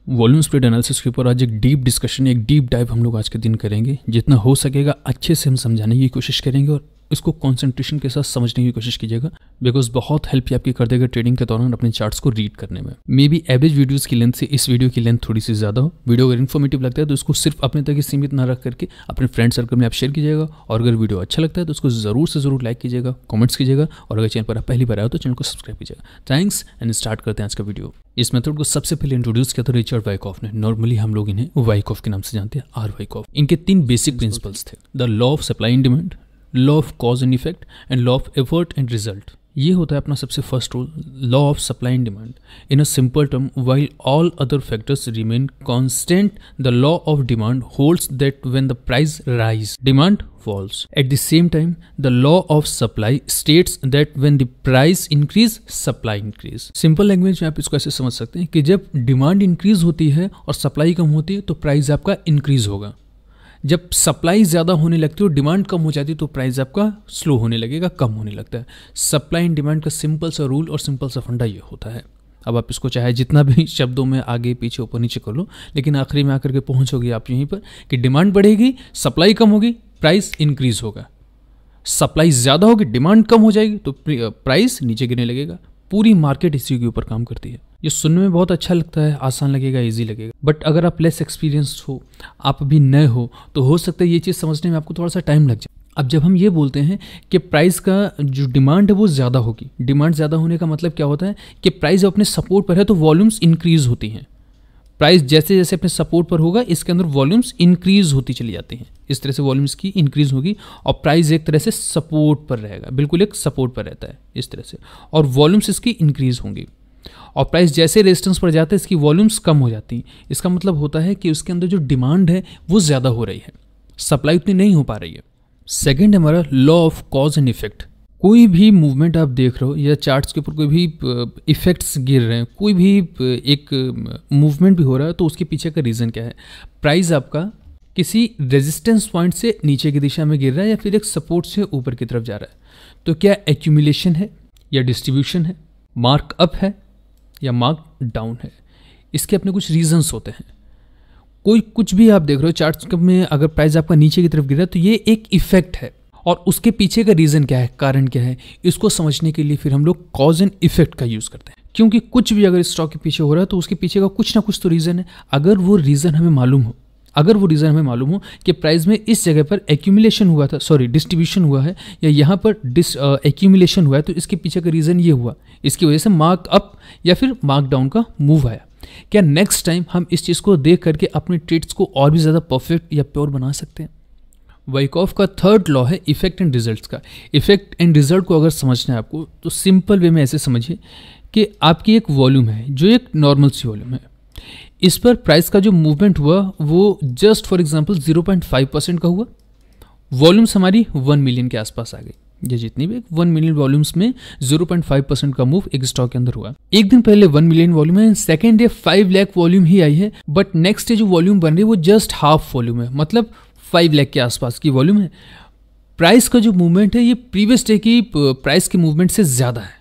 Volume split analysis के ऊपर आज एक डीप डिस्कशन, एक डीप डाइव हम लोग आज के दिन करेंगे। जितना हो सकेगा अच्छे से हम समझाने की कोशिश करेंगे और इसको कंसंट्रेशन के साथ समझने की कोशिश कीजिएगा, बिकॉज बहुत हेल्प आपकी कर देगा ट्रेडिंग के दौरान अपने चार्ट्स को रीड करने में। मे बी एवरेज वीडियोस की लेंथ से इस वीडियो की लेंथ थोड़ी सी ज़्यादा हो। वीडियो अगर इन्फॉर्मेटिव लगता है तो उसको सिर्फ अपने तक ही सीमित ना रख करके अपने फ्रेंड सर्कल में आप शेयर कीजिएगा, और अगर वीडियो अच्छा लगता है तो उसको ज़रूर से ज़रूर लाइक कीजिएगा, कमेंट्स कीजिएगा, और अगर चैनल पर आप पहली बार आए हो तो चैनल को सब्सक्राइब कीजिएगा। थैंक्स, एंड स्टार्ट करते हैं आज का वीडियो। इस मेथड को सबसे पहले इंट्रोड्यूस किया था रिचर्ड वाइकॉफ ने। नॉर्मली हम लोग इन्हें वाइकॉफ के नाम से जानते हैं, आर वाइकॉफ। इनके 3 बेसिक प्रिंसिपल्स थे, the law of supply and demand, law of cause and effect, and law of effort and result. ये होता है अपना सबसे first rule, law of supply and demand. In a simple term, while all other factors remain constant, the law of demand holds that when the price rise, demand falls. At the same time, the law of supply states that when the price increase, supply increase. Simple language में आप इसको ऐसे समझ सकते हैं कि जब demand increase होती है और सप्लाई कम होती है तो प्राइस आपका इंक्रीज होगा। जब सप्लाई ज़्यादा होने लगती है और डिमांड कम हो जाती है तो प्राइस आपका स्लो होने लगेगा, कम होने लगता है। सप्लाई एंड डिमांड का सिंपल सा रूल और सिंपल सा फंडा ये होता है। अब आप इसको चाहे जितना भी शब्दों में आगे पीछे ऊपर नीचे कर लो, लेकिन आखिरी में आकर के पहुंचोगे आप यहीं पर कि डिमांड बढ़ेगी, सप्लाई कम होगी, प्राइस इंक्रीज होगा। सप्लाई ज़्यादा होगी, डिमांड कम हो जाएगी तो प्राइस नीचे गिरने लगेगा। पूरी मार्केट इसी के ऊपर काम करती है। ये सुनने में बहुत अच्छा लगता है, आसान लगेगा, इजी लगेगा, बट अगर आप लेस एक्सपीरियंस्ड हो, आप अभी नए हो, तो हो सकता है ये चीज़ समझने में आपको थोड़ा सा टाइम लग जाए। अब जब हम ये बोलते हैं कि प्राइस का जो डिमांड है वो ज़्यादा होगी, डिमांड ज़्यादा होने का मतलब क्या होता है कि प्राइस अपने सपोर्ट पर है तो वॉल्यूम्स इंक्रीज होती हैं। प्राइस जैसे जैसे अपने सपोर्ट पर होगा इसके अंदर वॉल्यूम्स इंक्रीज होती चली जाती हैं। इस तरह से वॉल्यूम्स की इंक्रीज होगी और प्राइस एक तरह से सपोर्ट पर रहेगा, बिल्कुल एक सपोर्ट पर रहता है इस तरह से, और वॉल्यूम्स इसकी इंक्रीज होंगी। और प्राइस जैसे रेजिस्टेंस पर जाता है इसकी वॉल्यूम्स कम हो जाती हैं। इसका मतलब होता है कि उसके अंदर जो डिमांड है वो ज़्यादा हो रही है, सप्लाई उतनी नहीं हो पा रही है। सेकेंड है हमारा law of cause and effect. कोई भी मूवमेंट आप देख रहे हो या चार्ट्स के ऊपर कोई भी इफेक्ट्स गिर रहे हैं, कोई भी एक मूवमेंट भी हो रहा है तो उसके पीछे का रीज़न क्या है? प्राइस आपका किसी रेजिस्टेंस पॉइंट से नीचे की दिशा में गिर रहा है या फिर एक सपोर्ट से ऊपर की तरफ जा रहा है। तो क्या एक्यूमुलेशन है या डिस्ट्रीब्यूशन है, मार्क अप है या मार्क डाउन है? इसके अपने कुछ रीजंस होते हैं। कोई कुछ भी आप देख रहे हो चार्ट्स में, अगर प्राइस आपका नीचे की तरफ गिर रहा है तो ये एक इफेक्ट है, और उसके पीछे का रीज़न क्या है, कारण क्या है, इसको समझने के लिए फिर हम लोग कॉज एंड इफेक्ट का यूज़ करते हैं। क्योंकि कुछ भी अगर स्टॉक के पीछे हो रहा है तो उसके पीछे का कुछ ना कुछ तो रीज़न है। अगर वो रीज़न हमें मालूम हो, कि प्राइस में इस जगह पर एक्यूमुलेशन हुआ था, डिस्ट्रीब्यूशन हुआ है, या यहाँ पर एक्यूमुलेशन हुआ है, तो इसके पीछे का रीज़न ये हुआ, इसकी वजह से मार्क अप या फिर मार्क डाउन का मूव आया। क्या नेक्स्ट टाइम हम इस चीज़ को देख करके अपने ट्रेड्स को और भी ज़्यादा परफेक्ट या प्योर बना सकते हैं? वाइकॉफ का थर्ड लॉ है इफेक्ट एंड रिजल्ट्स का। इफेक्ट एंड रिजल्ट को अगर समझना है आपको तो सिंपल वे में ऐसे समझिए कि आपकी एक वॉल्यूम है जो एक नॉर्मल सी वॉल्यूम है। इस पर प्राइस का जो मूवमेंट हुआ वो जस्ट फॉर एग्जांपल 0.5% का हुआ। वॉल्यूम्स हमारी 1 मिलियन के आसपास आ गई। ये जितनी भी 1 मिलियन वॉल्यूम्स में 0.5% का मूव एक स्टॉक के अंदर हुआ। एक दिन पहले 1 मिलियन वॉल्यूम है, सेकेंड डे 5 लाख वॉल्यूम ही आई है, बट नेक्स्ट डे जो वॉल्यूम बन रही है वो जस्ट हाफ वॉल्यूम है, मतलब 5 लाख के आसपास की वॉल्यूम है। प्राइस का जो मूवमेंट है ये प्रीवियस डे की प्राइस के मूवमेंट से ज़्यादा है,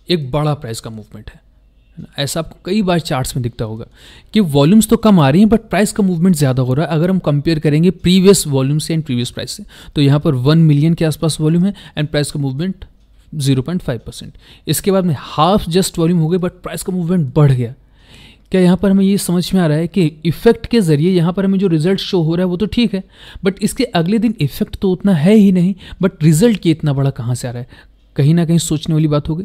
एक बड़ा प्राइस का मूवमेंट है। ऐसा आपको कई बार चार्ट्स में दिखता होगा कि वॉल्यूम्स तो कम आ रही हैं बट प्राइस का मूवमेंट ज़्यादा हो रहा है। अगर हम कंपेयर करेंगे प्रीवियस वॉल्यूम से एंड प्रीवियस प्राइस से, तो यहाँ पर 1 मिलियन के आसपास वॉल्यूम है एंड प्राइस का मूवमेंट 0.5%। इसके बाद में हाफ जस्ट वॉल्यूम हो गई बट प्राइस का मूवमेंट बढ़ गया। क्या यहाँ पर हमें ये समझ में आ रहा है कि इफेक्ट के जरिए यहाँ पर हमें जो रिजल्ट शो हो रहा है वो तो ठीक है, बट इसके अगले दिन इफेक्ट तो उतना है ही नहीं, बट रिजल्ट ये इतना बड़ा कहाँ से आ रहा है? कहीं ना कहीं सोचने वाली बात हो गई।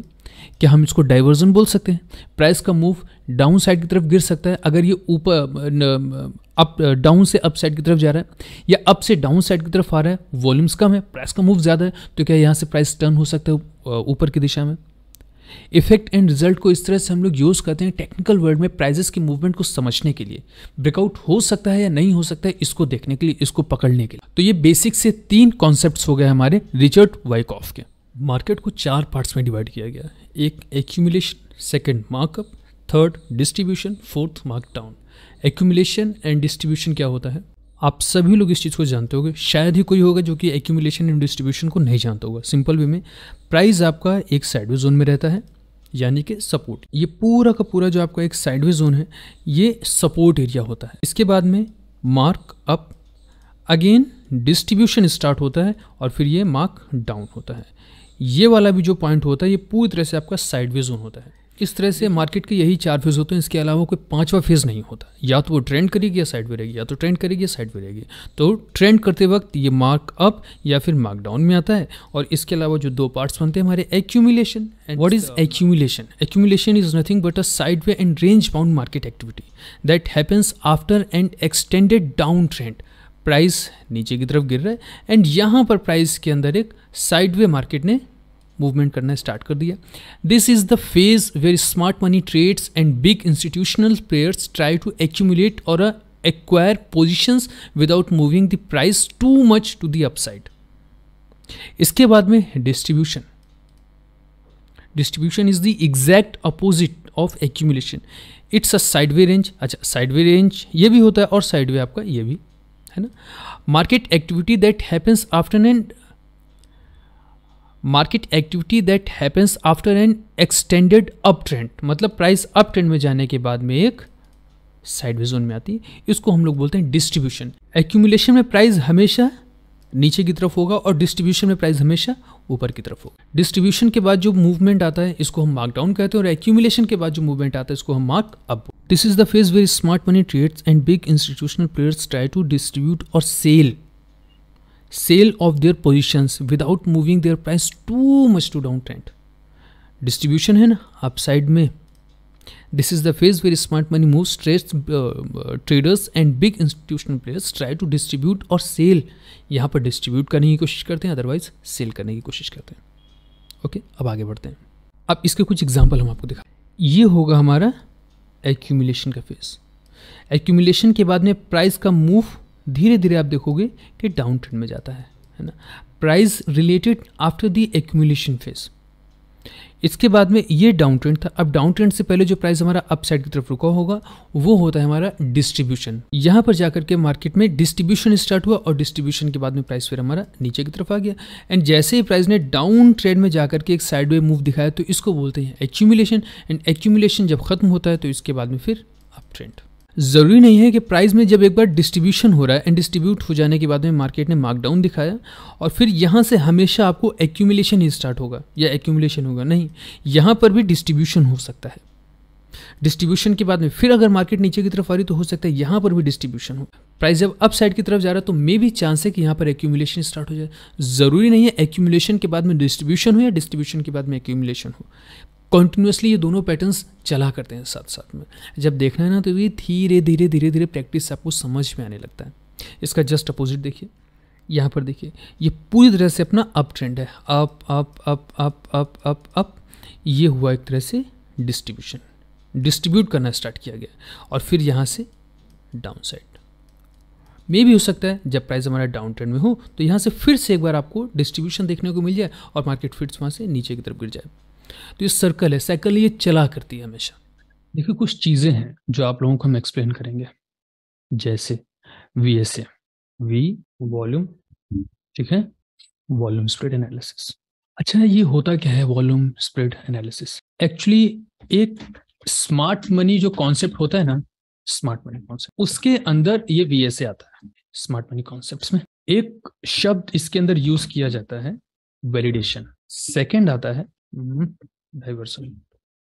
क्या हम इसको डाइवर्जन बोल सकते हैं? प्राइस का मूव डाउन साइड की तरफ गिर सकता है अगर ये ऊपर अप डाउन से अप साइड की तरफ जा रहा है, या अप से डाउन साइड की तरफ आ रहा है, वॉल्यूम्स कम है, प्राइस का मूव ज़्यादा है, तो क्या यहाँ से प्राइस टर्न हो सकता है ऊपर की दिशा में? इफेक्ट एंड रिजल्ट को इस तरह से हम लोग यूज़ करते हैं टेक्निकल वर्ड में प्राइजेस की मूवमेंट को समझने के लिए। ब्रेकआउट हो सकता है या नहीं हो सकता है इसको देखने के लिए, इसको पकड़ने के लिए। तो ये बेसिक से 3 कॉन्सेप्ट्स हो गए हमारे रिचर्ड वाइकॉफ के। मार्केट को 4 पार्ट्स में डिवाइड किया गया है। एक accumulation, second markup, third distribution, fourth mark down. Accumulation and distribution क्या होता है? आप सभी लोग इस चीज़ को जानते होंगे, शायद ही कोई होगा जो कि एक्यूमुलेशन एंड डिस्ट्रीब्यूशन को नहीं जानता होगा। सिंपल वे में प्राइस आपका एक साइडवेज जोन में रहता है, यानी कि सपोर्ट। ये पूरा का पूरा जो आपका एक साइडवे जोन है ये सपोर्ट एरिया होता है। इसके बाद में mark up, again distribution start होता है और फिर ये मार्क डाउन होता है। ये वाला भी जो पॉइंट होता है ये पूरी तरह से आपका साइडवे जोन होता है। इस तरह से मार्केट के यही 4 फेज होते हैं, इसके अलावा कोई 5वां फेज नहीं होता। या तो वो ट्रेंड करेगी या साइड में रहेगी, या तो ट्रेंड करेगी या साइड में रहेगी। तो ट्रेंड करते वक्त ये मार्क अप या फिर मार्क डाउन में आता है। और इसके अलावा जो 2 पार्ट्स बनते हैं हमारे, accumulation. What is accumulation? Accumulation is nothing but a sideway and range bound market activity that happens after and extended down trend. Price नीचे की तरफ गिर रहा है एंड यहाँ पर प्राइस के अंदर एक साइडवे मार्केट ने मूवमेंट करना स्टार्ट कर दिया। This is the phase where smart money trades and big institutional players try to accumulate और acquire positions without moving the price too much to the upside. इसके बाद में distribution. Distribution is the exact opposite of accumulation. It's a sideway range. अच्छा, sideway range ये भी होता है और साइडवे आपका ये भी है ना। Market activity that happens after and market activity that happens after N extended up trend, मतलब प्राइस अप ट्रेंड में जाने के बाद में एक साइडवे जोन में आती है। इसको हम लोग बोलते हैं डिस्ट्रीब्यूशन। एक्यूमुलेशन में प्राइस हमेशा नीचे की तरफ होगा और डिस्ट्रीब्यूशन में प्राइस हमेशा ऊपर की तरफ होगा। डिस्ट्रीब्यूशन के बाद जो मूवमेंट आता है इसको हम मार्क डाउन कहते हैं और एक्यूमुलेशन के बाद जो मूवमेंट आता है इसको हम mark up. This is the phase where smart money trades and big institutional players try to distribute और sale of their positions without moving their price too much to downtrend. Distribution है ना upside में। This is the phase where smart money moves traders and big institutional players try to distribute और sell। यहाँ पर distribute करने की कोशिश करते हैं, अदरवाइज sell करने की कोशिश करते हैं। ओके, अब आगे बढ़ते हैं। अब इसके कुछ एग्जाम्पल हम आपको दिखा। ये होगा हमारा accumulation का फेज। accumulation के बाद में प्राइस का मूव धीरे धीरे आप देखोगे कि डाउन ट्रेंड में जाता है ना। Price related after the accumulation phase. इसके बाद में ये डाउन ट्रेंड था। अब डाउन ट्रेंड से पहले जो प्राइस हमारा अप साइड की तरफ रुका होगा वो होता है हमारा डिस्ट्रीब्यूशन। यहाँ पर जाकर के मार्केट में डिस्ट्रीब्यूशन स्टार्ट हुआ और डिस्ट्रीब्यूशन के बाद में प्राइस फिर हमारा नीचे की तरफ आ गया एंड जैसे ही प्राइस ने डाउन ट्रेंड में जाकर के एक साइडवे मूव दिखाया तो इसको बोलते हैं एक्यूमुलेशन। एंड एक्यूमुलेशन जब खत्म होता है तो इसके बाद में फिर अप ट्रेंड। ज़रूरी नहीं है कि प्राइस में जब एक बार डिस्ट्रीब्यूशन हो रहा है एंड डिस्ट्रीब्यूट हो जाने के बाद में मार्केट ने मार्कडाउन दिखाया और फिर यहाँ से हमेशा आपको एक्यूमुलेशन ही स्टार्ट होगा या एक्यूमुलेशन होगा, नहीं, यहाँ पर भी डिस्ट्रीब्यूशन हो सकता है। डिस्ट्रीब्यूशन के बाद में फिर अगर मार्केट नीचे की तरफ आ रही तो हो सकता है यहाँ पर भी डिस्ट्रीब्यूशन हो। प्राइस जब अप साइड की तरफ जा रहा है तो मे भी चांस है कि यहाँ पर एक्यूमुलेशन स्टार्ट हो जाए। ज़रूरी नहीं है एक्यूमुलेशन के बाद में डिस्ट्रीब्यूशन हो या डिस्ट्रीब्यूशन के बाद में एक्यूमुलेशन हो। कॉन्टिन्यूसली ये दोनों पैटर्न्स चला करते हैं साथ साथ में। जब देखना है ना तो ये धीरे धीरे धीरे धीरे प्रैक्टिस से आपको समझ में आने लगता है। इसका जस्ट अपोजिट देखिए, यहाँ पर देखिए ये पूरी तरह से अपना अप ट्रेंड है, up up up up up up up. ये हुआ एक तरह से डिस्ट्रीब्यूशन, डिस्ट्रीब्यूट करना स्टार्ट किया गया और फिर यहाँ से डाउन साइड। मे भी हो सकता है जब प्राइस हमारा डाउन ट्रेंड में हो तो यहाँ से फिर से एक बार आपको डिस्ट्रीब्यूशन देखने को मिल जाए और मार्केट फिर वहाँ से नीचे की तरफ गिर जाए। तो ये सर्कल है, साइकिल ये चला करती है हमेशा। देखिए कुछ चीज़ें हैं जो आप लोगों को हम एक्सप्लेन करेंगे, जैसे VSA, वी वॉल्यूम, ठीक है, वॉल्यूम स्प्रेड एनालिसिस। अच्छा ये होता क्या है वॉल्यूम स्प्रेड एनालिसिस? एक्चुअली एक स्मार्ट मनी जो कॉन्सेप्ट होता है ना, स्मार्ट मनी कॉन्सेप्ट, उसके अंदर ये VSA आता है। स्मार्ट मनी कॉन्सेप्ट्स में एक शब्द इसके अंदर यूज किया जाता है वैलिडेशन, सेकंड आता है डाइवर्सन।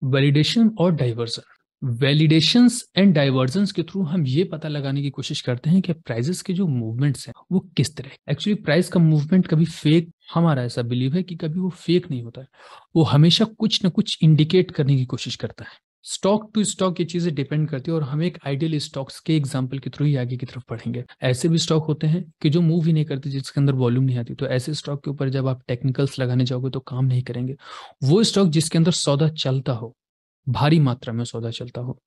वैलिडेशन और डाइवर्सन, वैलिडेशंस एंड डाइवर्जंस के थ्रू हम ये पता लगाने की कोशिश करते हैं कि प्राइजेस के जो मूवमेंट्स हैं वो किस तरह। एक्चुअली प्राइस का मूवमेंट कभी फेक, हमारा ऐसा बिलीव है कि कभी वो फेक नहीं होता है, वो हमेशा कुछ ना कुछ इंडिकेट करने की कोशिश करता है। स्टॉक टू स्टॉक ये चीजें डिपेंड करती है और हम एक आइडियल स्टॉक्स के एग्जांपल के थ्रू ही आगे की तरफ बढ़ेंगे। ऐसे भी स्टॉक होते हैं कि जो मूव ही नहीं करते, जिसके अंदर वॉल्यूम नहीं आती, तो ऐसे स्टॉक के ऊपर जब आप टेक्निकल्स लगाने जाओगे तो काम नहीं करेंगे। वो स्टॉक जिसके अंदर सौदा चलता हो, भारी मात्रा में सौदा चलता हो,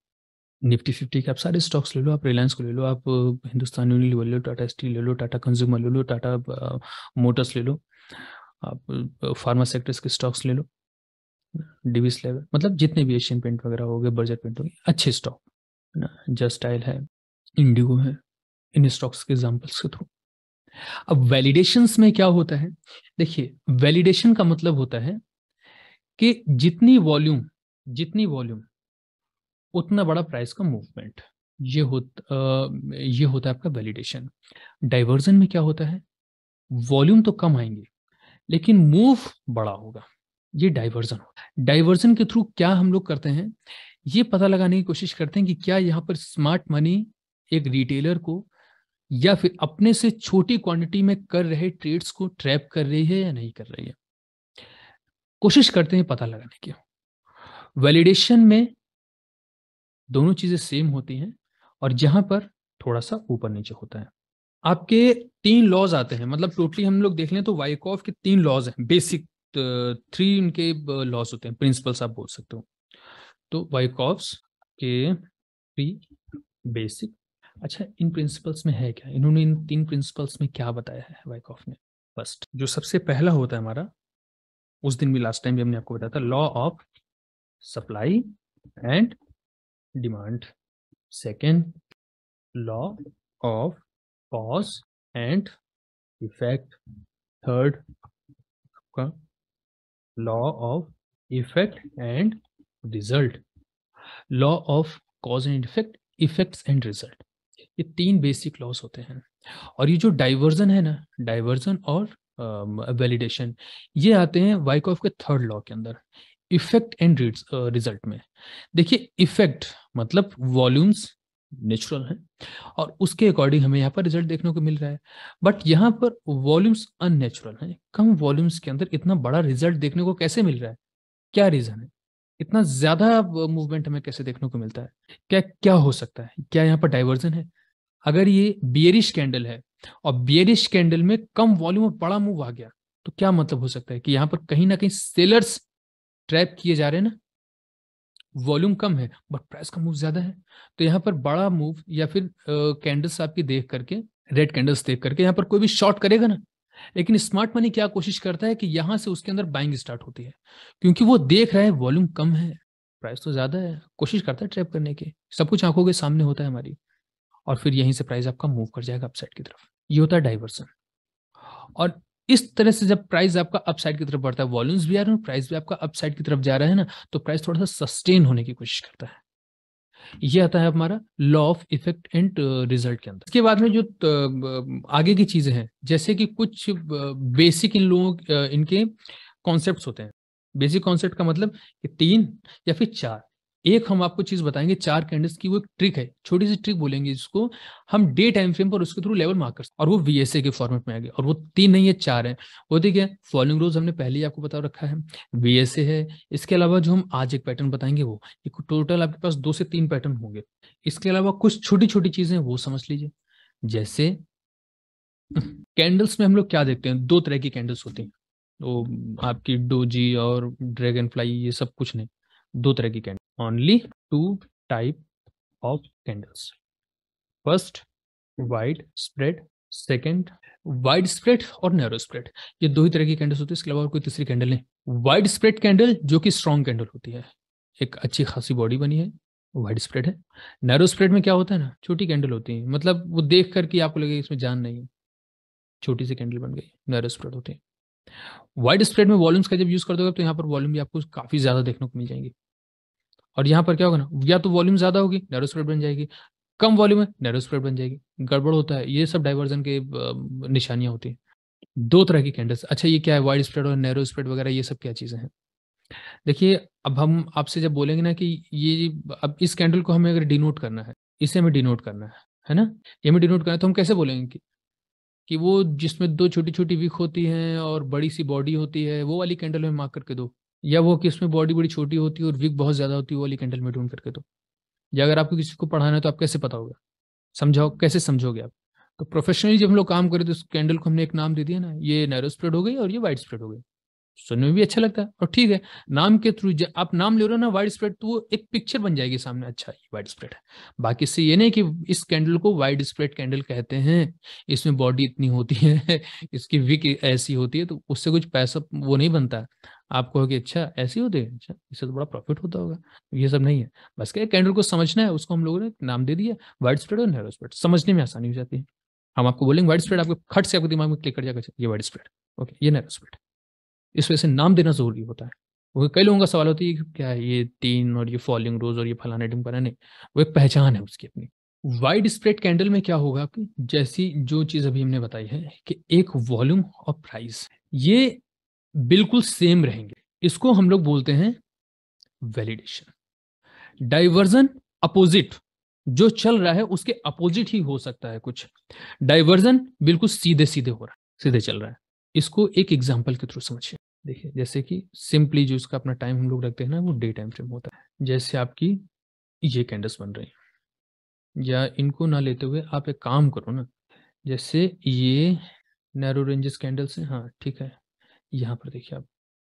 निफ्टी 50 के आप सारे स्टॉक्स ले लो, आप रिलायंस को ले लो, आप हिंदुस्तान यूनिलीवर ले लो, टाटा स्टील ले लो, टाटा कंज्यूमर ले लो, टाटा मोटर्स ले लो, आप फार्मा सेक्टर्स के स्टॉक्स ले लो, डिविस लेवल, मतलब जितने भी एशियन पेंट वगैरह हो गए, बर्जर पेंट हो गए, अच्छे स्टॉक है ना, जस्ट टाइल है, इंडिगो है, इन स्टॉक्स के एग्जांपल्स के थ्रू। अब वैलिडेशंस में क्या होता है, देखिए वैलिडेशन का मतलब होता है कि जितनी वॉल्यूम जितनी वॉल्यूम उतना बड़ा प्राइस का मूवमेंट। ये होता है आपका वैलिडेशन। डाइवर्जन में क्या होता है, वॉल्यूम तो कम आएंगे लेकिन मूव बड़ा होगा, ये डाइवर्जन होता है। डाइवर्जन के थ्रू क्या हम लोग करते हैं, ये पता लगाने की कोशिश करते हैं कि क्या यहाँ पर स्मार्ट मनी एक रिटेलर को या फिर अपने से छोटी क्वांटिटी में कर रहे ट्रेड्स को ट्रैप कर रही है या नहीं कर रही है, कोशिश करते हैं पता लगाने की। वैलिडेशन में दोनों चीजें सेम होती हैं और जहां पर थोड़ा सा ऊपर नीचे होता है। आपके 3 लॉज आते हैं, मतलब टोटली हम लोग देख लें तो वाइकॉफ के 3 लॉज हैं, बेसिक 3 इनके लॉज होते हैं, प्रिंसिपल्स आप बोल सकते हो। तो वाइकॉफ्स के 3 बेसिक। अच्छा, इन प्रिंसिपल्स में है क्या, इन्होंने इन 3 प्रिंसिपल्स में क्या बताया है वाइकॉफ ने। फर्स्ट जो सबसे पहला होता है हमारा, उस दिन भी लास्ट टाइम भी हमने आपको बताया था, law of supply and demand. Second, law of cause and effect. Third का law of effect and result. Law of cause and effect, effects and result, ये 3 बेसिक लॉस होते हैं। और ये जो डाइवर्जन है ना, डाइवर्जन और वैलिडेशन, ये आते हैं वाइकॉफ के 3rd लॉ के अंदर, इफेक्ट एंड रिजल्ट में। देखिए, इफेक्ट मतलब वॉल्यूम्स नेचुरल हैं और उसके अकॉर्डिंग हमें यहाँ पर रिजल्ट देखने को मिल रहा है। बट यहाँ पर वॉल्यूम्स अननेचुरल हैं, कम वॉल्यूम्स के अंदर इतना बड़ा रिजल्ट देखने को कैसे मिल रहा है, क्या रीजन है, इतना ज्यादा मूवमेंट हमें कैसे देखने को मिलता है, क्या क्या हो सकता है, क्या यहाँ पर डाइवर्जन है। अगर ये बियरिश कैंडल है और बियरिश कैंडल में कम वॉल्यूम और बड़ा मूव आ गया, तो क्या मतलब हो सकता है कि यहां पर कहीं ना कहीं सेलर्स ट्रैप किए जा रहे हैं ना, वॉल्यूम कम है बट प्राइस का मूव ज्यादा है। तो यहाँ पर बड़ा मूव या फिर कैंडल्स आपकी देख करके, रेड कैंडल्स देख करके यहाँ पर कोई भी शॉर्ट करेगा ना, लेकिन स्मार्ट मनी क्या कोशिश करता है कि यहां से उसके अंदर बाइंग स्टार्ट होती है, क्योंकि वो देख रहा है वॉल्यूम कम है, प्राइस तो ज्यादा है, कोशिश करता है ट्रैप करने की। सब कुछ आंखों के सामने होता है हमारी, और फिर यहीं से प्राइस आपका मूव कर जाएगा अपसाइड की तरफ। ये होता है डाइवर्सन। और इस तरह से जब प्राइस आपका अपसाइड की तरफ बढ़ता है, वॉल्यूम्स भी आ रहे हैं, प्राइस भी आपका अपसाइड की तरफ जा रहा है ना, तो प्राइस थोड़ा सा सस्टेन होने की कोशिश करता है। ये आता है हमारा law of effect and result के अंदर। इसके बाद में जो आगे की चीजें हैं, जैसे कि कुछ बेसिक इन लोगों इनके कॉन्सेप्ट्स होते हैं। बेसिक कॉन्सेप्ट का मतलब कि 3 या फिर 4। एक हम आपको चीज बताएंगे 4 कैंडल्स की, वो एक ट्रिक है, छोटी सी ट्रिक बोलेंगे जिसको हम डे टाइम फ्रेम पर उसके थ्रू लेवल मार्क कर सकते हैं, और वो वीएसए के फॉर्मेट में आ गया। और वो 3 नहीं है, 4 है। वो देखिए, फॉलोइंग रोज हमने पहले ही आपको बता रखा है, वीएसए है। इसके अलावा जो हम आज एक पैटर्न बताएंगे, वो टोटल आपके पास 2 से 3 पैटर्न होंगे। इसके अलावा कुछ छोटी छोटी चीजें वो समझ लीजिए, जैसे कैंडल्स में हम लोग क्या देखते हैं, 2 तरह की कैंडल्स होती हैं। तो आपकी डोजी और ड्रैगन फ्लाई, ये सब कुछ नहीं, 2 तरह की candle, only 2 type of candles. First, wide spread. Second, wide spread और नैरो स्प्रेड। ये 2 ही तरह की कैंडल्स होती है, इसके अलावा और कोई तीसरी कैंडल नहीं। वाइड स्प्रेड कैंडल जो कि स्ट्रॉन्ग कैंडल होती है, एक अच्छी खासी बॉडी बनी है, वाइड स्प्रेड है। नैरो स्प्रेड में क्या होता है ना, छोटी कैंडल होती है, मतलब वो देख करके आपको लगेगा इसमें जान नहीं है, छोटी सी कैंडल बन गई, नैरो स्प्रेड होती है। वाइड स्प्रेड में वॉल्यूम्स का जब यूज कर दोगे तो यहाँ पर वॉल्यूम भी आपको काफी ज्यादा देखने को मिल जाएंगी। और यहाँ पर क्या होगा ना, या तो वॉल्यूम ज्यादा होगी, नैरो स्प्रेड बन जाएगी, कम वॉल्यूम है, नैरो स्प्रेड बन जाएगी। गड़बड़ होता है, ये सब डाइवर्जन के निशानियां होती हैं। 2 तरह की कैंडल्स। अच्छा, ये क्या है, वाइड स्प्रेड और नैरो स्प्रेड वगैरह, ये सब क्या चीजें हैं। देखिए, अब हम आपसे जब बोलेंगे ना कि ये, अब इस कैंडल को हमें अगर डिनोट करना है, इसे हमें डिनोट करना है ना, ये हमें डिनोट करना है, तो हम कैसे बोलेंगे कि वो जिसमें 2 छोटी छोटी विक होती हैं और बड़ी सी बॉडी होती है, वो वाली कैंडल में मार्क करके दो। या वो कि उसमें बॉडी बड़ी छोटी होती है और विक बहुत ज्यादा होती है, वो वाली कैंडल में ढूंढ करके दो। या अगर आपको किसी को पढ़ाना है तो आप कैसे पता होगा, समझाओ, कैसे समझोगे आप। तो प्रोफेशनली जब हम लोग काम करें तो इस कैंडल को हमने एक नाम दे दिया ना, ये नैरो स्प्रेड हो गई और ये वाइड स्प्रेड हो गई। सुनने में भी अच्छा लगता है और ठीक है, नाम के थ्रू आप नाम ले रहे हो ना वाइड स्प्रेड, तो वो एक पिक्चर बन जाएगी सामने, अच्छा ये वाइड स्प्रेड है। बाकी से ये नहीं कि इस कैंडल को वाइड स्प्रेड कैंडल कहते हैं, इसमें बॉडी इतनी होती है, इसकी विक ऐसी होती है, तो उससे कुछ पैसा वो नहीं बनता। आप कहोगे अच्छा ऐसी होती है, अच्छा इससे तो बड़ा प्रॉफिट होता होगा, ये सब नहीं है। बस क्या, कैंडल को समझना है, उसको हम लोगों ने नाम दे दिया वाइड स्प्रेड और नैरो स्प्रेड, समझने में आसानी हो जाती है। हम आपको बोलेंगे वाइड स्प्रेड, आपको खट से आपके दिमाग में क्लिक कर जाएगा, अच्छा, ये वाइड स्प्रेड, ओके ये नैरो स्प्रेड। इस वजह से नाम देना जरूरी होता है। वो कई लोगों का सवाल होता है कि क्या है ये 3 और ये फॉलिंग रोज और ये फलाना ढिमकाना, नहीं, वो एक पहचान है उसकी अपनी। वाइड स्प्रेड कैंडल में क्या होगा कि जैसी जो चीज अभी हमने बताई है कि एक वॉल्यूम और प्राइस ये बिल्कुल सेम रहेंगे, इसको हम लोग बोलते हैं वैलिडेशन। डाइवर्जन अपोजिट, जो चल रहा है उसके अपोजिट ही हो सकता है कुछ। डाइवर्जन बिल्कुल सीधे सीधे हो रहा है, सीधे चल रहा है। इसको एक एग्जांपल के थ्रू समझिए। देखिए जैसे कि सिंपली जो इसका अपना टाइम हम लोग रखते हैं ना, वो डे टाइम फ्रेम होता है। जैसे आपकी ये कैंडल्स बन रही हैं, या इनको ना लेते हुए आप एक काम करो ना, जैसे ये नैरो रेंजेस कैंडल्स हैं, हाँ ठीक है। यहाँ पर देखिए आप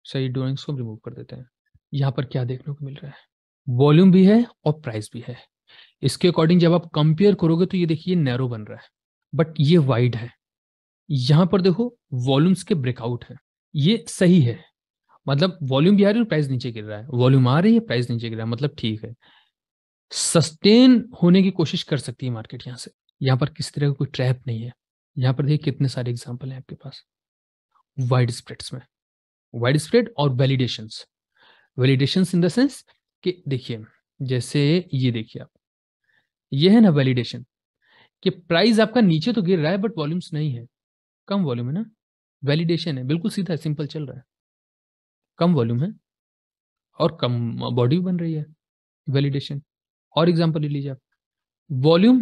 सही ड्राइंग्स को रिमूव कर देते हैं। यहाँ पर क्या देखने को मिल रहा है, वॉल्यूम भी है और प्राइस भी है। इसके अकॉर्डिंग जब आप कंपेयर करोगे तो ये देखिए नैरो बन रहा है, बट ये वाइड है। यहां पर देखो वॉल्यूम्स के ब्रेकआउट है, ये सही है। मतलब वॉल्यूम भी आ रही है और प्राइस नीचे गिर रहा है, वॉल्यूम आ रही है प्राइस नीचे गिर रहा है, मतलब ठीक है, सस्टेन होने की कोशिश कर सकती है मार्केट यहां से। यहां पर किसी तरह का कोई ट्रैप नहीं है। यहां पर देखिए कितने सारे एग्जांपल हैं आपके पास वाइड स्प्रेड्स में, वाइड स्प्रेड और validations. Validations in the sense कि देखिए जैसे ये देखिए आप, ये है ना वैलिडेशन, कि प्राइस आपका नीचे तो गिर रहा है बट वॉल्यूम्स नहीं है, कम वॉल्यूम है ना। वैलिडेशन है, बिल्कुल सीधा सिंपल चल रहा है, कम वॉल्यूम है और कम बॉडी भी बन रही है, वैलिडेशन। और एग्जांपल ले लीजिए आप, वॉल्यूम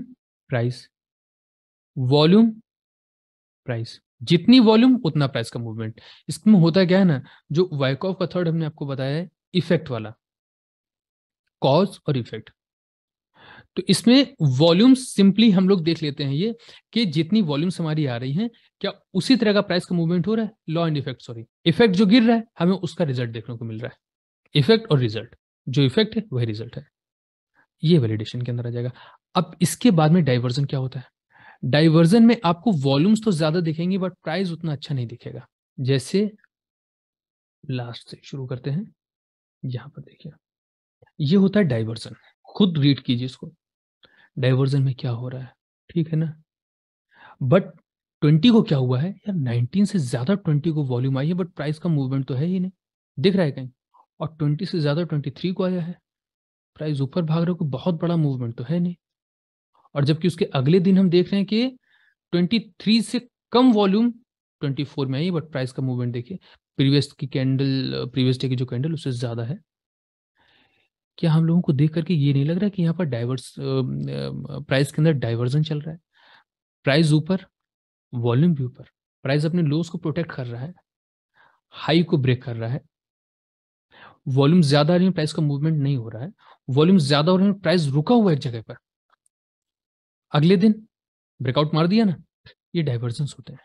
प्राइस, वॉल्यूम प्राइस, जितनी वॉल्यूम उतना प्राइस का मूवमेंट। इसमें होता क्या है ना, जो वाइकॉफ का थर्ड हमने आपको बताया है, इफेक्ट वाला, कॉज और इफेक्ट। तो इसमें वॉल्यूम सिंपली हम लोग देख लेते हैं ये, कि जितनी वॉल्यूम्स हमारी आ रही हैं क्या उसी तरह का प्राइस का मूवमेंट हो रहा है, law and effect, sorry effect जो गिर रहा है हमें उसका रिजल्ट देखने को मिल रहा है। इफेक्ट और रिजल्ट, जो इफेक्ट है वही रिजल्ट है, ये वैलिडेशन के अंदर आ जाएगा। अब इसके बाद में डाइवर्जन क्या होता है, डाइवर्जन में आपको वॉल्यूम्स तो ज्यादा दिखेंगे बट प्राइस उतना अच्छा नहीं दिखेगा। जैसे लास्ट से शुरू करते हैं, यहां पर देखिए ये होता है डाइवर्जन, खुद रीड कीजिए इसको। डाइवर्जन में क्या हो रहा है, ठीक है ना, बट 20 को क्या हुआ है यार, 19 से ज्यादा 20 को वॉल्यूम आई है बट प्राइस का मूवमेंट तो है ही नहीं, दिख रहा है कहीं। और 20 से ज्यादा 23 को आया है, प्राइस ऊपर भाग रहा है, कोई बहुत बड़ा मूवमेंट तो है नहीं। और जबकि उसके अगले दिन हम देख रहे हैं कि 23 से कम वॉल्यूम 24 में आई है बट प्राइस का मूवमेंट देखिए प्रीवियस की कैंडल, प्रीवियस डे की जो कैंडल उससे ज्यादा है। क्या हम लोगों को देख करके ये नहीं लग रहा है कि यहाँ पर डाइवर्स प्राइस के अंदर डाइवर्जन चल रहा है, प्राइस ऊपर वॉल्यूम भी ऊपर, प्राइस अपने लोस को प्रोटेक्ट कर रहा है, हाई को ब्रेक कर रहा है। वॉल्यूम ज्यादा आ रही है, प्राइस का मूवमेंट नहीं हो रहा है, वॉल्यूम ज्यादा हो रही है, प्राइस रुका हुआ है एक जगह पर, अगले दिन ब्रेकआउट मार दिया ना, ये डाइवर्जेंस होते हैं।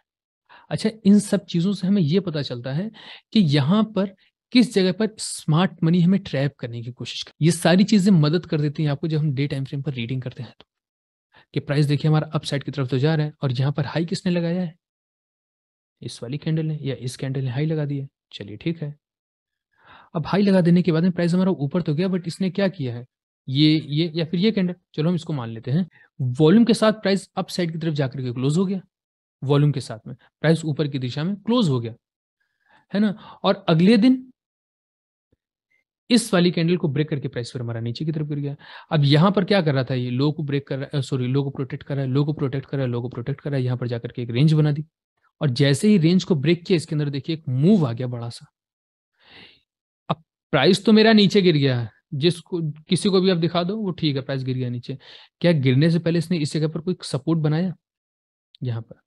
अच्छा, इन सब चीजों से हमें ये पता चलता है कि यहाँ पर किस जगह पर स्मार्ट मनी हमें ट्रैप करने की कोशिश कर, ये सारी चीजें मदद कर देती हैं आपको जब हम डे टाइम फ्रेम पर रीडिंग करते हैं तो, कि प्राइस देखिए हमारा अप साइड की तरफ तो जा रहा है और यहाँ पर हाई किसने लगाया है, इस वाली कैंडल ने या इस कैंडल ने हाई लगा दिया, चलिए ठीक है। अब हाई लगा देने के बाद में प्राइस हमारा ऊपर तो गया बट इसने क्या किया है, ये या फिर ये कैंडल, चलो हम इसको मान लेते हैं, वॉल्यूम के साथ प्राइस अप साइड की तरफ जाकर के क्लोज हो गया, वॉल्यूम के साथ में प्राइस ऊपर की दिशा में क्लोज हो गया, है ना। और अगले दिन इस वाली कैंडल को ब्रेक करके प्राइस फिर हमारा नीचे की तरफ गिर गया। अब यहां पर क्या कर रहा था, ये लो को ब्रेक कर रहा है, सॉरी लो को प्रोटेक्ट कर रहा है, लो को प्रोटेक्ट कर रहा है, लो को प्रोटेक्ट कर रहा है, यहां पर जाकर के एक रेंज बना दी। और जैसे ही रेंज को ब्रेक किया इसके अंदर देखिए एक मूव आ गया बड़ा सा। अब प्राइस तो मेरा नीचे गिर गया है, जिसको किसी को भी आप दिखा दो वो ठीक है, प्राइस गिर गया नीचे। क्या गिरने से पहले इसने इस जगह पर कोई सपोर्ट बनाया, यहाँ पर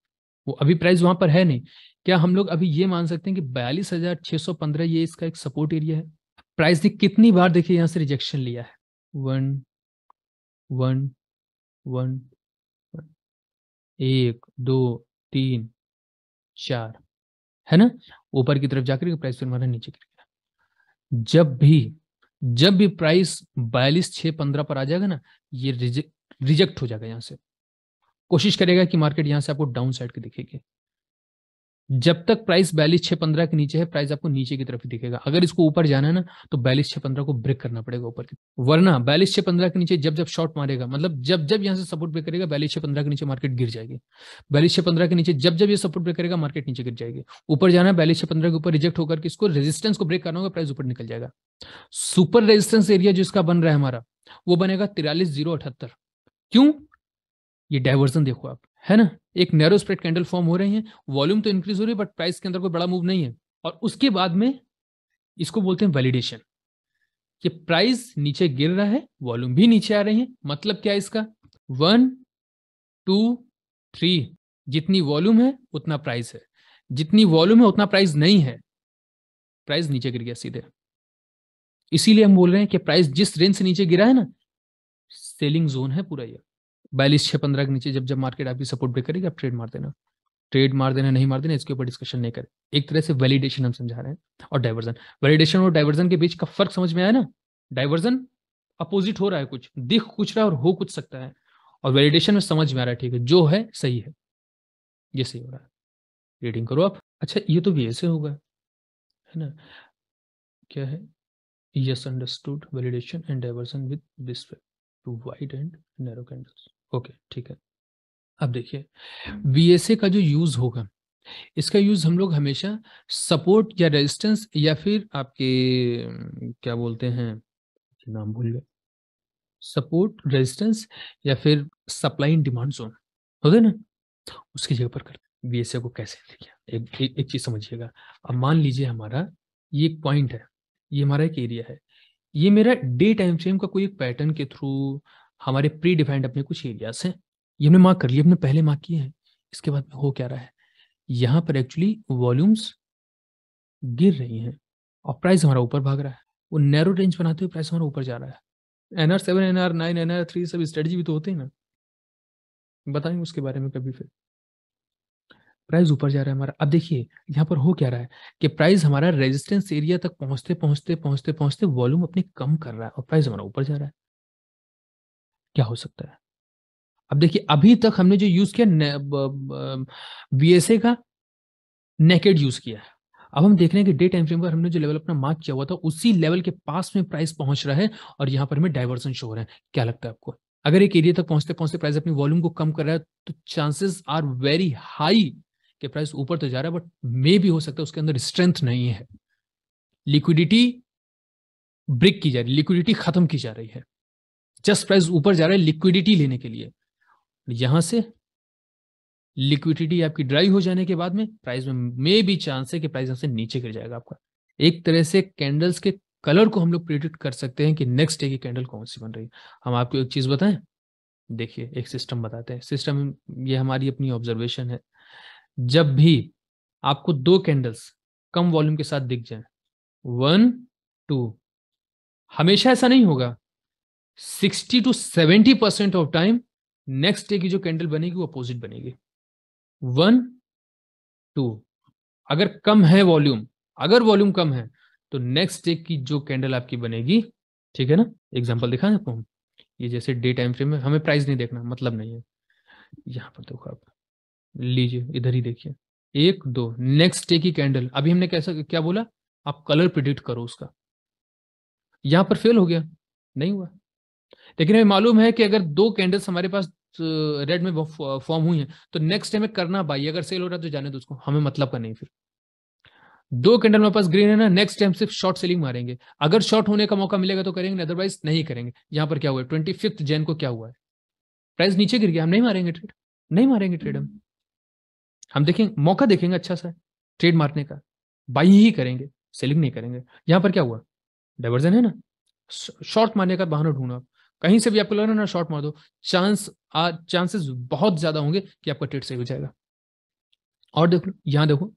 वो अभी प्राइस वहां पर है नहीं। क्या हम लोग अभी ये मान सकते हैं कि 42,615 ये इसका एक सपोर्ट एरिया है। प्राइस ने कितनी बार देखिए यहां से रिजेक्शन लिया है, वन वन वन, एक दो तीन चार, है ना। ऊपर की तरफ जाकर प्राइस फिर हमारा नीचे गिर गया। जब भी प्राइस 42,615 पर आ जाएगा ना, ये रिजेक्ट हो जाएगा, यहां से कोशिश करेगा कि मार्केट यहां से आपको डाउन साइड की दिखेगी। जब तक प्राइस 42,615 के नीचे है, प्राइस आपको नीचे की तरफ ही दिखेगा। अगर इसको ऊपर जाना है ना, तो 42,615 को ब्रेक करना पड़ेगा ऊपर की, वरना 42,615 के नीचे जब जब शॉर्ट मारेगा, मतलब जब जब यहां से सपोर्ट ब्रेक करेगा, 42,615 के नीचे मार्केट गिर जाएगी। 42,615 के नीचे जब जब ये सपोर्ट ब्रेक करेगा, मार्केट नीचे गिर जाएगी। ऊपर जाना है 42,615 के ऊपर रिजेक्ट होकर के इसको रेजिस्टेंस को ब्रेक करना होगा, प्राइस ऊपर निकल जाएगा। सुपर रेजिस्टेंस एरिया जिसका बन रहा है हमारा, वो बनेगा 43,078। क्यों? ये डाइवर्जन देखो आप, है ना, एक नैरो स्प्रेड कैंडल फॉर्म हो रही है, वॉल्यूम तो इंक्रीज हो रही है, बट प्राइस के अंदर कोई बड़ा मूव नहीं है। और उसके बाद में इसको बोलते हैं वैलिडेशन, कि प्राइस नीचे गिर रहा है, वॉल्यूम भी नीचे आ रही है। मतलब क्या है इसका? 1 2 3, जितनी वॉल्यूम है उतना प्राइस है, जितनी वॉल्यूम है उतना प्राइस नहीं है, प्राइस नीचे गिर गया सीधे। इसीलिए हम बोल रहे हैं कि प्राइस जिस रेंज से नीचे गिरा है ना, सेलिंग जोन है पूरा ये। 42,615 के नीचे जब जब मार्केट आपकी सपोर्ट ब्रेक करेगी, आप ट्रेड मार देना। ट्रेड मार देना नहीं मार देना, इसके ऊपर डिस्कशन नहीं करें। एक तरह से वैलिडेशन हम समझा रहे हैं, और डाइवर्जन। वैलिडेशन और डाइवर्जन के बीच का फर्क समझ में आया ना? डाइवर्जन अपोजिट हो रहा है, कुछ दिख कुछ रहा है और हो कुछ सकता है, और वैलिडेशन में समझ में आ रहा है, ठीक है, जो है सही है, ये सही हो रहा है, रीडिंग करो आप। अच्छा, ये तो भी ऐसे होगा, है ना? क्या है? Yes, understood validation and divergence with respect to wide and narrow candles. Okay, ठीक है। अब देखिए, वीएसए का जो यूज होगा, इसका यूज हम लोग हमेशा सपोर्ट या रेजिस्टेंस, या फिर आपके क्या बोलते हैं, नाम भूल गए, सपोर्ट रेजिस्टेंस, या फिर सप्लाई एंड डिमांड जोन होते हैं ना, उसकी जगह पर करते हैं। वीएसए को कैसे देखिए, एक चीज समझिएगा। अब मान लीजिए हमारा ये एक पॉइंट है, ये हमारा एक एरिया है, ये मेरा डे टाइम फ्रेम का कोई एक पैटर्न के थ्रू, हमारे प्री डिफाइंड अपने कुछ एरियाज हैं, ये हमने मार्क कर लिया, हमने पहले मार्क किए हैं। इसके बाद में हो क्या रहा है, यहाँ पर एक्चुअली वॉल्यूम्स गिर रही हैं और प्राइस हमारा ऊपर भाग रहा है। वो नैरो रेंज बनाते हुए प्राइस हमारा ऊपर जा रहा है। NR7, NR9, NR3 सब स्ट्रेटजी भी तो होते हैं ना, बताएंगे उसके बारे में कभी। फिर प्राइस ऊपर जा रहा है हमारा। अब देखिए यहाँ पर हो क्या रहा है, कि प्राइस हमारा रेजिस्टेंस एरिया तक पहुंचते पहुंचते पहुंचते पहुंचते वॉल्यूम अपने कम कर रहा है, और प्राइस हमारा ऊपर जा रहा है। क्या हो सकता है? अब देखिए, अभी तक हमने जो यूज किया वीएसए का नेकेड यूज किया है। अब हम देख रहे हैं कि डे टाइम फ्रेम पर हमने जो लेवल अपना मार्क किया हुआ था, उसी लेवल के पास में प्राइस पहुंच रहा है, और यहाँ पर हमें डाइवर्सन शो हो रहा है। क्या लगता है आपको? अगर एक एरिया तक पहुंचते पहुंचते प्राइस अपनी वॉल्यूम को कम कर रहा है, तो चांसेस आर वेरी हाई कि प्राइस ऊपर तो जा रहा है, बट मे भी हो सकता है उसके अंदर स्ट्रेंथ नहीं है, लिक्विडिटी ब्रेक की जा रही है, लिक्विडिटी खत्म की जा रही है। जस्ट प्राइस ऊपर जा रहा है लिक्विडिटी लेने के लिए, यहां से लिक्विडिटी आपकी ड्राई हो जाने के बाद में प्राइस में भी चांस है कि प्राइस से नीचे गिर जाएगा आपका। एक तरह से कैंडल्स के कलर को हम लोग प्रिडिक्ट कर सकते हैं कि नेक्स्ट डे की कैंडल कौन सी बन रही है। हम आपको एक चीज बताएं, देखिए एक सिस्टम बताते हैं। सिस्टम ये हमारी अपनी ऑब्जर्वेशन है, जब भी आपको दो कैंडल्स कम वॉल्यूम के साथ दिख जाए, 1 2, हमेशा ऐसा नहीं होगा, 60 to 70% of time next day की जो कैंडल बनेगी वो अपोजिट बनेगी। 1 2, अगर कम है वॉल्यूम, अगर वॉल्यूम कम है, तो नेक्स्ट डे की जो कैंडल आपकी बनेगी, ठीक है ना, एग्जांपल दिखाएं आपको हम। ये जैसे डे टाइम फ्रेम में हमें प्राइस नहीं देखना, मतलब नहीं है। यहां पर देखो आप, लीजिए इधर ही देखिए, 1 2, नेक्स्ट डे की कैंडल। अभी हमने कैसा क्या बोला, आप कलर प्रिडिक्ट करो उसका। यहां पर फेल हो गया, नहीं हुआ। लेकिन हमें मालूम है कि अगर दो कैंडल्स हमारे पास रेड में फॉर्म हुई हैं, तो नेक्स्ट टाइम करना बाई, अगर सेल हो रहा है तो जाने दो उसको, हमें मतलब का नहीं। फिर दो कैंडल हमारे पास ग्रीन है ना, नेक्स्ट टाइम सिर्फ शॉर्ट सेलिंग मारेंगे। अगर शॉर्ट होने का मौका मिलेगा तो करेंगे, अदरवाइज नहीं करेंगे। यहां पर क्या हुआ है, 25 जैन को क्या हुआ है, प्राइस नीचे गिर गया, हम नहीं मारेंगे ट्रेड, नहीं मारेंगे ट्रेड। हम देखेंगे, मौका देखेंगे अच्छा सा ट्रेड मारने का, बाई ही करेंगे, सेलिंग नहीं करेंगे। यहां पर क्या हुआ, डाइवर्जन है ना, शॉर्ट मारने का बहाना ढूंढो आप, कहीं से भी आपको लग रहा है ना शॉर्ट मार दो, चांसेस बहुत ज्यादा होंगे कि आपका ट्रेड सही हो जाएगा। और देख लो, यहां देखो,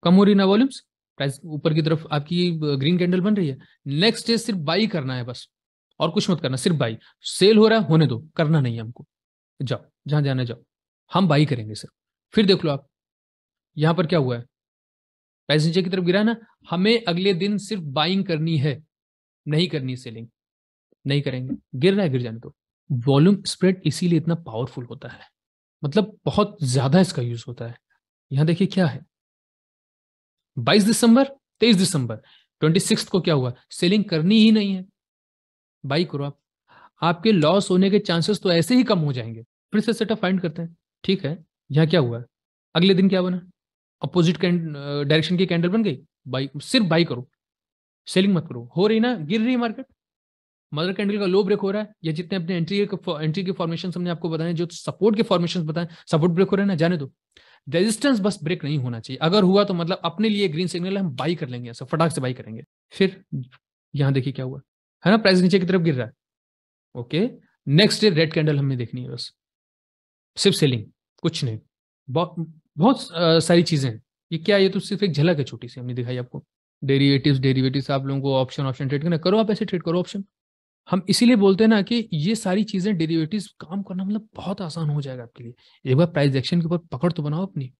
कम हो रही ना वॉल्यूम्स, प्राइस ऊपर की तरफ आपकी ग्रीन कैंडल बन रही है। नेक्स्ट डे सिर्फ बाई करना है बस, और कुछ मत करना, सिर्फ बाई। सेल हो रहा है होने दो, करना नहीं है हमको, जाओ जहां जाना जाओ, हम बाई करेंगे सिर्फ। फिर देख लो आप, यहां पर क्या हुआ है, प्राइस नीचे की तरफ गिरा है ना, हमें अगले दिन सिर्फ बाइंग करनी है, नहीं करनी सेलिंग, नहीं करेंगे, गिर रहा है गिर जाने दो। वॉल्यूम स्प्रेड इसीलिए इतना पावरफुल होता है, मतलब बहुत ज्यादा इसका यूज होता है। यहां देखिए क्या है, 22 दिसंबर, 23 दिसंबर, 26 को क्या हुआ, सेलिंग करनी ही नहीं है, बाई करो आप। आपके लॉस होने के चांसेस तो ऐसे ही कम हो जाएंगे। फिर से सेटअप फाइंड करते हैं, ठीक है। यहाँ क्या हुआ, अगले दिन क्या बना, अपोजिट डायरेक्शन की कैंडल बन गई, बाई, सिर्फ बाई करो, सेलिंग मत करो। हो रही ना, गिर रही मार्केट, मदर कैंडल का लो ब्रेक हो रहा है, या जितने अपने एंट्री के फॉर्मेशन हमने आपको बताए, जो सपोर्ट के फॉर्मेशन बताए, सपोर्ट ब्रेक हो रहे हैं ना, जाने दो। रेजिस्टेंस बस ब्रेक नहीं होना चाहिए, अगर हुआ तो मतलब अपने लिए ग्रीन सिग्नल है, हम बाई कर लेंगे, ऐसा फटाक से बाई करेंगे। फिर यहां देखिए क्या हुआ, है ना, प्राइस नीचे की तरफ गिर रहा है, okay. Next day red candle हमें देखनी है बस, सिर्फ सेलिंग, कुछ नहीं। बहुत बहुत सारी चीजें हैं, ये क्या, ये तो सिर्फ एक झलक है छोटी सी हमने दिखाई आपको। डेरिवेटिव्स, डेरिवेटिव्स आप लोगों को ऑप्शन ऑप्शन ट्रेड करना, करो आप ऐसे ट्रेड करो ऑप्शन। हम इसीलिए बोलते हैं ना कि ये सारी चीजें डेरिवेटिव्स काम करना मतलब बहुत आसान हो जाएगा आपके लिए। एक बार प्राइस एक्शन के ऊपर पकड़ तो बनाओ अपनी।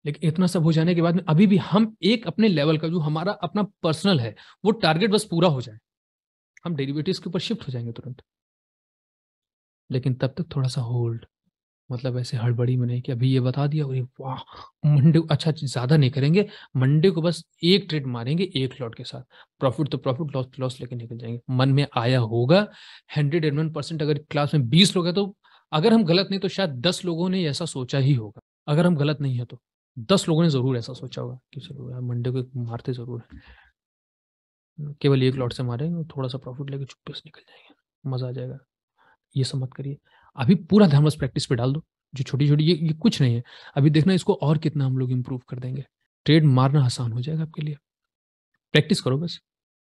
लेकिन इतना सब हो जाने के बाद में अभी भी हम एक अपने लेवल का जो हमारा अपना पर्सनल है, वो टारगेट बस पूरा हो जाए, हम डेरिवेटिव्स के ऊपर शिफ्ट हो जाएंगे तुरंत। लेकिन तब तक थोड़ा सा होल्ड, मतलब ऐसे हड़बड़ी में नहीं कि अभी ये बता दिया, अरे वाह मंडे अच्छा ज्यादा नहीं करेंगे, मंडे को बस एक ट्रेड मारेंगे एक लॉट के साथ, प्रॉफिट तो प्रॉफिट, लॉस लॉस लेके निकल जाएंगे। मन में आया होगा 101%, अगर क्लास में 20 लोग हैं तो अगर हम गलत नहीं तो शायद 10 लोगों ने ऐसा सोचा ही होगा, अगर हम गलत नहीं है तो 10 लोगों ने जरूर ऐसा सोचा होगा कि चलो यार मंडे को मारते जरूर है, केवल एक लॉट से मारेंगे और थोड़ा सा प्रॉफिट लेके चुप्पे से निकल जाएंगे, मजा आ जाएगा। ये सब मत करिए, अभी पूरा ध्यान बस प्रैक्टिस पे डाल दो। जो छोटी छोटी ये कुछ नहीं है, अभी देखना इसको और कितना हम लोग इंप्रूव कर देंगे, ट्रेड मारना आसान हो जाएगा आपके लिए। प्रैक्टिस करो बस,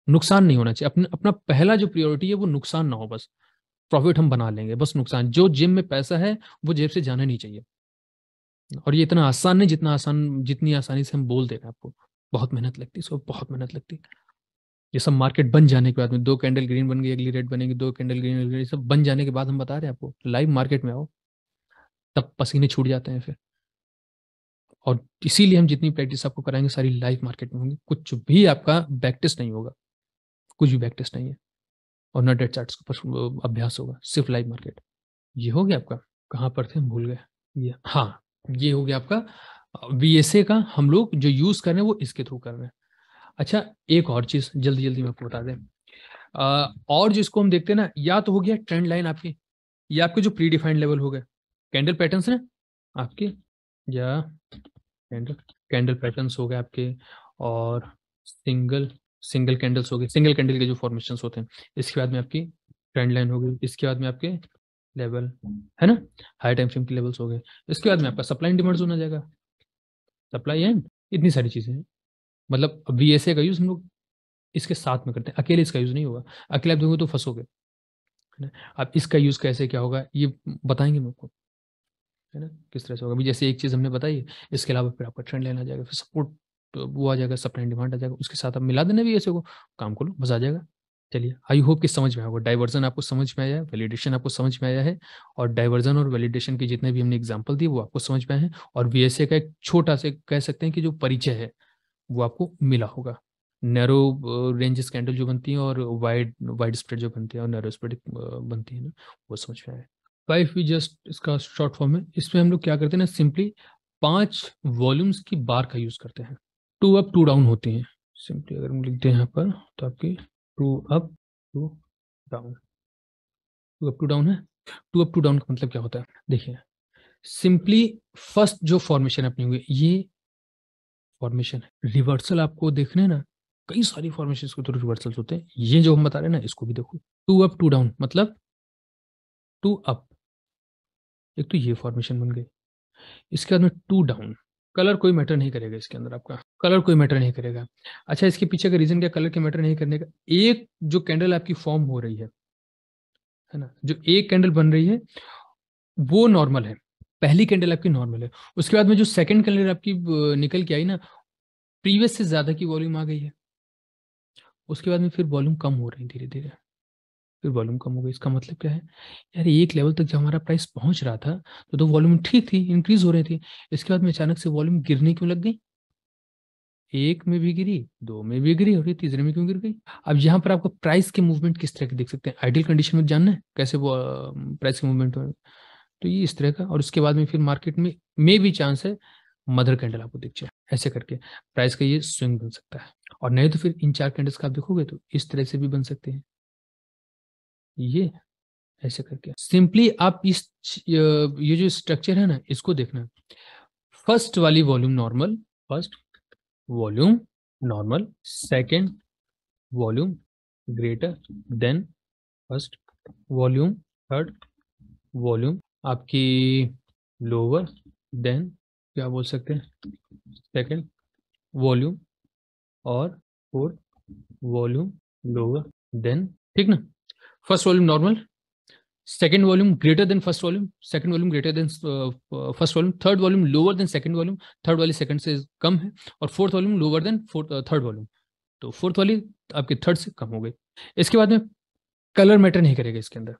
नुकसान नहीं होना चाहिए, अपना अपना पहला जो प्रियोरिटी है वो नुकसान ना हो बस। प्रॉफिट हम बना लेंगे, बस नुकसान, जो जेब में पैसा है वो जेब से जाना नहीं चाहिए। और ये इतना आसान नहीं जितना आसान, जितनी आसानी से हम बोल दे रहे हैं आपको, बहुत मेहनत लगती है इसको, बहुत मेहनत लगती है। ये सब मार्केट बन जाने के बाद में, 2 कैंडल ग्रीन बन गई, अगली रेड बनेगी, 2 कैंडल ग्रीन, ये सब बन जाने के बाद हम बता रहे हैं आपको, लाइव मार्केट में आओ, तब पसीने छूट जाते हैं फिर। और इसीलिए हम जितनी प्रैक्टिस आपको कराएंगे सारी लाइव मार्केट में होंगी, कुछ भी आपका बैक टेस्ट नहीं होगा, कुछ भी बैक टेस्ट नहीं है, और ना डेट चार्ट्स के ऊपर अभ्यास होगा, सिर्फ लाइव मार्केट। ये हो गया आपका, कहाँ पर थे हम भूल गए, ये हाँ, ये हो गया आपका VSA का, हम लोग जो यूज कर रहे हैं वो इसके थ्रू कर रहे हैं। अच्छा, एक और चीज जल्दी जल्दी मैं आपको बता दें, और जिसको हम देखते हैं ना, या तो हो गया ट्रेंड लाइन आपकी, या आपके जो प्री डिफाइंड लेवल हो गए, कैंडल पैटर्न्स हैं आपके, या कैंडल कैंडल पैटर्न्स हो गए आपके, और सिंगल सिंगल कैंडल्स हो गए, सिंगल कैंडल के जो फॉर्मेशंस होते हैं, इसके बाद में आपकी ट्रेंड लाइन हो गई, इसके बाद में आपके लेवल, है ना, हाई टाइम फ्रेम के लेवल्स हो गए, इसके बाद में आपका सप्लाई एंड डिमांड जोन आ जाएगा, सप्लाई एंड, इतनी सारी चीजें हैं। मतलब VSA का यूज हम लोग इसके साथ में करते हैं, अकेले इसका यूज नहीं होगा, अकेले आप दोगे तो फंसोगे, है ना। अब इसका यूज कैसे क्या होगा ये बताएंगे मैं आपको, है ना, किस तरह से होगा। अभी जैसे एक चीज हमने बताई है, इसके अलावा फिर आपका ट्रेंड लाइन आ जाएगा, फिर सपोर्ट वो आ जाएगा, सप्लाई एंड डिमांड आ जाएगा, उसके साथ आप मिला देना भी ऐसे को, काम को लो, मजा आ जाएगा। चलिए, आई होप कि समझ में आया होगा, डाइवर्जन आपको समझ में आया है, वैलिडेशन आपको समझ में आया है, और डाइवर्जन और वैलिडेशन के जितने भी हमने एग्जांपल दिए वो आपको समझ में आए हैं, और VSA का एक छोटा से कह सकते हैं कि जो परिचय है वो आपको मिला होगा। नैरो रेंज कैंडल जो बनती है, और वाइड वाइड स्प्रेड जो बनती है, और नैरो स्प्रेड बनती है ना, वो समझ में आया। 5 जस्ट इसका शॉर्ट फॉर्म है, इसमें हम लोग क्या करते हैं ना, सिंपली 5 वॉल्यूम्स की बार का यूज करते हैं, 2 अप 2 डाउन होती हैं। सिंपली अगर हम लिखते हैं यहाँ पर तो आपकी 2 अप 2 डाउन, 2 अप 2 डाउन है। 2 अप 2 डाउन का मतलब क्या होता है, देखिए सिंपली फर्स्ट जो फॉर्मेशन अपनी हुई ये फॉर्मेशन है, रिवर्सल आपको देखने ना, कई सारी फॉर्मेशन के तो रिवर्सल्स होते हैं, ये जो हम बता रहे हैं ना इसको भी देखो, 2 अप 2 डाउन मतलब 2 अप, एक तो ये फॉर्मेशन बन गई, इसके बाद में 2 डाउन, कलर कोई मैटर नहीं करेगा इसके अंदर, आपका कलर कोई मैटर नहीं करेगा। अच्छा, इसके पीछे का रीजन क्या, कलर के मैटर नहीं करने का, एक जो कैंडल आपकी फॉर्म हो रही है ना, जो एक कैंडल बन रही है वो नॉर्मल है, पहली कैंडल आपकी नॉर्मल है, उसके बाद में जो सेकंड कैंडल आपकी निकल के आई ना, प्रीवियस से ज्यादा की वॉल्यूम आ गई है, उसके बाद में फिर वॉल्यूम कम हो रही है धीरे धीरे, फिर वॉल्यूम कम हो गई, इसका मतलब क्या है यार, एक लेवल तक जब हमारा प्राइस पहुंच रहा था तो वॉल्यूम ठीक थी, इंक्रीज हो रही थी, इसके बाद में अचानक से वॉल्यूम गिरने क्यों लग गई, एक में भी गिरी, दो में भी गिरी, और ये तीसरे में क्यों गिर गई। अब यहाँ पर आपको प्राइस के मूवमेंट किस तरह के देख सकते हैं, आइडियल कंडीशन में जानना है कैसे वो प्राइस के मूवमेंट तो ये इस तरह का, और उसके बाद में फिर मार्केट में भी चांस है मदर कैंडल आपको दिख जाए, ऐसे करके प्राइस का ये स्विंग बन सकता है। और नहीं तो फिर इन 4 कैंडल्स का आप देखोगे तो इस तरह से भी बन सकते हैं, ये ऐसे करके। सिंपली आप ये जो स्ट्रक्चर है ना, इसको देखना। फर्स्ट वाली volume normal, first volume normal, second volume greater than first volume, third volume आपकी लोअर देन, क्या बोल सकते हैं, सेकेंड वॉल्यूम, और फोर्थ वॉल्यूम लोअर देन, ठीक ना। First volume normal, second volume greater than first volume, second volume greater than first volume, third volume lower then second volume, third वाली second से कम है, और fourth volume lower than third volume, तो fourth वाली आपकी third से कम हो गई। इसके बाद में कलर मैटर नहीं करेगा इसके अंदर।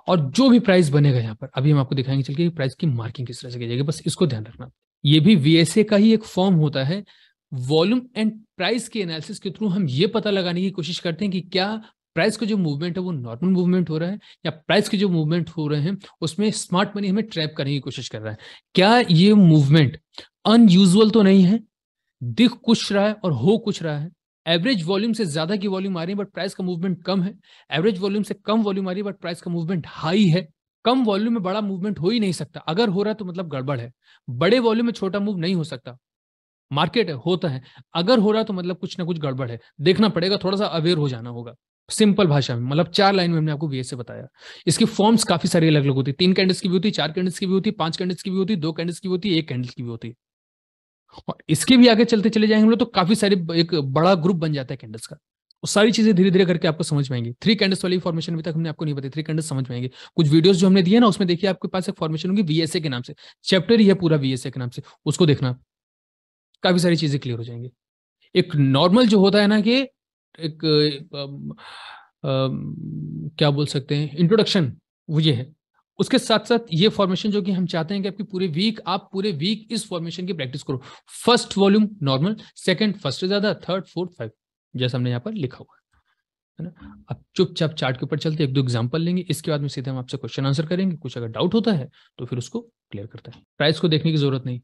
और जो भी प्राइस बनेगा यहाँ पर, अभी हम आपको दिखाएंगे चल के प्राइस की मार्किंग किस तरह से की जाएगी, बस इसको ध्यान रखना। ये भी वीएसए का ही एक फॉर्म होता है। वॉल्यूम एंड प्राइस के एनालिसिस के थ्रू हम ये पता लगाने की कोशिश करते हैं कि क्या प्राइस का जो मूवमेंट है वो नॉर्मल मूवमेंट हो रहा है, या प्राइस के जो मूवमेंट हो रहे हैं उसमें स्मार्ट मनी हमें ट्रैप करने की कोशिश कर रहा है। क्या ये मूवमेंट अनयूजुअल तो नहीं है, दिख कुछ रहा है और हो कुछ रहा है। एवरेज वॉल्यूम से ज्यादा की वॉल्यूम आ रही है बट प्राइस का मूवमेंट कम है, एवरेज वॉल्यूम से कम वॉल्यूम आ रही है बट प्राइस का मूवमेंट हाई है। कम वॉल्यूम में बड़ा मूवमेंट हो ही नहीं सकता, अगर हो रहा है तो मतलब गड़बड़ है। बड़े वॉल्यूम में छोटा मूव नहीं हो सकता, मार्केट है होता है, अगर हो रहा तो मतलब कुछ ना कुछ गड़बड़ है, देखना पड़ेगा, थोड़ा सा अवेयर हो जाना होगा। सिंपल भाषा में, मतलब 4 लाइन में हमने आपको बीएस से बताया। इसकी फॉर्म्स काफी सारी अलग अलग होती है, 3 कैंडल्स की भी होती, 4 कैंडल्स की भी होती, 5 कैंडल्स की भी होती, 2 कैंडल्स की भी होती, 1 कैंडल्स की भी होती। और इसके भी आगे चलते चले जाएंगे हम लोग तो काफी सारे, एक बड़ा ग्रुप बन जाता है कैंडल्स का। वो सारी चीजें धीरे धीरे करके आपको समझ में आएंगी। 3 कैंडल्स वाली फॉर्मेशन अभी तक हमने आपको नहीं बताई, 3 कैंडल्स समझ में आएंगे। कुछ वीडियोस जो हमने दिए ना उसमें देखिए आपके पास एक फॉर्मेशन होगी वीएसए के नाम से, चैप्टर ही है पूरा वीएसए के नाम से, उसको देखना, काफी सारी चीजें क्लियर हो जाएंगी। एक नॉर्मल जो होता है ना कि एक क्या बोल सकते हैं इंट्रोडक्शन, वो ये है। उसके साथ साथ ये फॉर्मेशन जो कि हम चाहते हैं कि आपकी आप पूरे वीक इस फॉर्मेशन की प्रैक्टिस करो। First volume normal, second first से ज्यादा, थर्ड फोर्थ फाइव, जैसा हमने यहाँ पर लिखा हुआ है ना। अब चुपचाप चार्ट के ऊपर चलते 1-2 एग्जांपल लेंगे, इसके बाद में सीधे हम आपसे क्वेश्चन आंसर करेंगे। कुछ अगर डाउट होता है तो फिर उसको क्लियर करते हैं। प्राइस को देखने की जरूरत नहीं,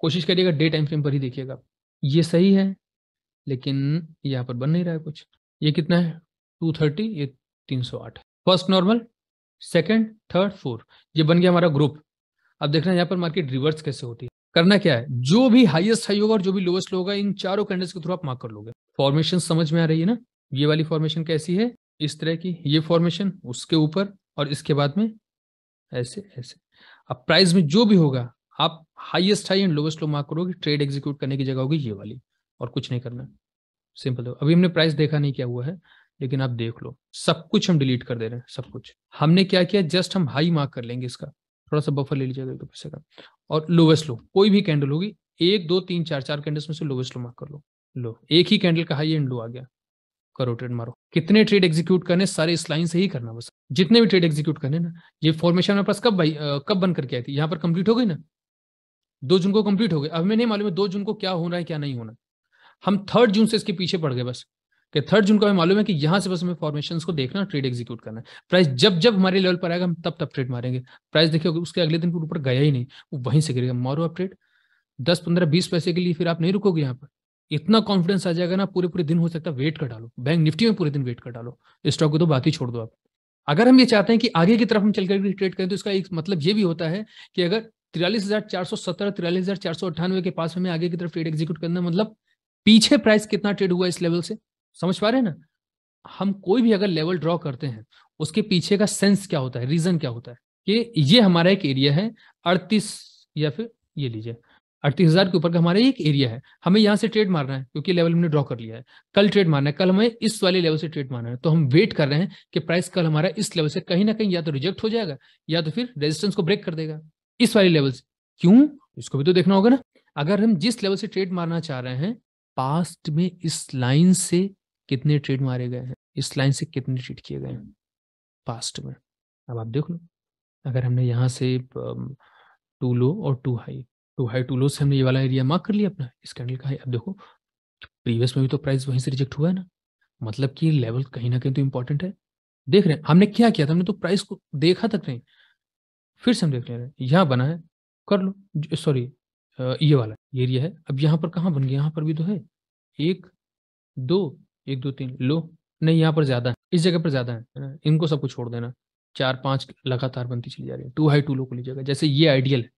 कोशिश करिएगा डे टाइम फ्रेम पर ही देखिएगा। ये सही है लेकिन यहाँ पर बन नहीं रहा है कुछ। ये कितना है 230, ये 308। First normal, second, third, fourth, ये बन गया हमारा ग्रुप। अब देखना यहाँ पर मार्केट रिवर्स कैसे होती है। करना क्या है, जो भी हाईएस्ट हाई होगा और जो भी लोएस्ट लो होगा, इन चारों कैंडल्स के थ्रू आप मार्क कर लोगे। फॉर्मेशन समझ में आ रही है ना। ये वाली फॉर्मेशन कैसी है, इस तरह की, ये फॉर्मेशन उसके ऊपर, और इसके बाद में ऐसे ऐसे। अब प्राइस में जो भी होगा आप highest high and lowest low mark करोगे, ट्रेड एग्जीक्यूट करने की जगह होगी ये वाली, और कुछ नहीं करना। सिंपल है। अभी हमने प्राइस देखा नहीं क्या हुआ है, लेकिन आप देख लो, सब कुछ हम डिलीट कर दे रहे हैं। सब कुछ हमने क्या किया, जस्ट हम हाई मार्क कर लेंगे, इसका थोड़ा सा बफर ले लीजिएगा 1-2 पैसे का। और लोवेस्ट लो, कोई भी कैंडल होगी, 1 2 3 4 4 कैंडल्स में से लोवेस्ट लो मार्क कर लो। लो, एक ही कैंडल का हाई एंड लो आ गया, करो ट्रेड मारो। कितने ट्रेड एग्जीक्यूट करने, सारे इस लाइन से ही करना बस, जितने भी ट्रेड एग्जीक्यूट करने ना। ये फॉर्मेशन मेरे पास कब भाई कब बन करके आई थी, यहाँ पर कंप्लीट हो गई ना, 2 जून को कंप्लीट हो गई। अब हमें नहीं मालूम है 2 जून को क्या होना है क्या नहीं होना। हम 3 जून से इसके पीछे पड़ गए बस, कि 3 जून को हमें मालूम है कि यहां से बस हमें फॉर्मेशंस को देखना, ट्रेड एग्जीक्यूट करना है। प्राइस जब जब हमारे लेवल पर आएगा हम तब तब ट्रेड मारेंगे। प्राइस देखिए उसके अगले दिन फिर ऊपर गया ही नहीं, वो वहीं से गिरेगा, मारो आप ट्रेड। 10 15 20 पैसे के लिए फिर आप नहीं रुकोगे यहाँ पर। इतना कॉन्फिडेंस आ जाएगा ना, पूरे पूरे दिन हो सकता है वेट कर डालो, बैंक निफ्टी में पूरे दिन वेट कर डालो। स्टॉक को तो बात ही छोड़ दो आप। अगर हम ये चाहते हैं कि आगे की तरफ हम चलकर ट्रेड करें तो इसका एक मतलब ये भी होता है कि अगर 43,470 43,498 के पास हमें आगे की तरफ ट्रेड एग्जीक्यूट करना, मतलब पीछे प्राइस कितना ट्रेड हुआ इस लेवल से, समझ पा रहे हैं ना। हम कोई भी अगर लेवल ड्रॉ करते हैं उसके पीछे का सेंस क्या होता है, रीजन क्या होता है, कि ये हमारा एक एरिया है 38, या फिर ये लीजिए 38,000 के ऊपर का हमारा एक एरिया है। हमें यहाँ से ट्रेड मारना है क्योंकि लेवल हमने ड्रॉ कर लिया है। कल ट्रेड मारना है, कल हमें इस वाले लेवल से ट्रेड मारना है, तो हम वेट कर रहे हैं कि प्राइस कल हमारा इस लेवल से कहीं ना कहीं या तो रिजेक्ट हो जाएगा या तो फिर रेजिस्टेंस को ब्रेक कर देगा इस वाले लेवल से। क्यों, इसको भी तो देखना होगा ना। अगर हम जिस लेवल से ट्रेड मारना चाह रहे हैं, पास्ट में इस लाइन से कितने ट्रेड मारे गए हैं, इस लाइन से कितने ट्रेड किए गए हैं पास्ट में। अब आप देख लो, अगर हमने यहाँ से 2 लो और 2 हाई, 2 हाई 2 लो से हमने ये वाला एरिया मार्क कर लिया अपना, इस कैंडल का हाई। अब देखो प्रीवियस में भी तो प्राइस वहीं से रिजेक्ट हुआ है ना, मतलब कि लेवल कहीं ना कहीं तो इंपॉर्टेंट है। देख रहे हैं हमने क्या किया था, हमने तो प्राइस को देखा तक नहीं, फिर से हम देख ले रहे हैं, यहाँ बना है, कर लो, सॉरी ये वाला ये एरिया है। अब यहाँ पर कहाँ बन गया, यहाँ पर भी तो है, एक दो, एक दो तीन लो, नहीं यहाँ पर ज्यादा है, इस जगह पर ज्यादा है ना, इनको सबको छोड़ देना, चार पांच लगातार बनती चली जा रही है, टू हाई टू लो को लीजिएगा, जैसे ये आइडियल है,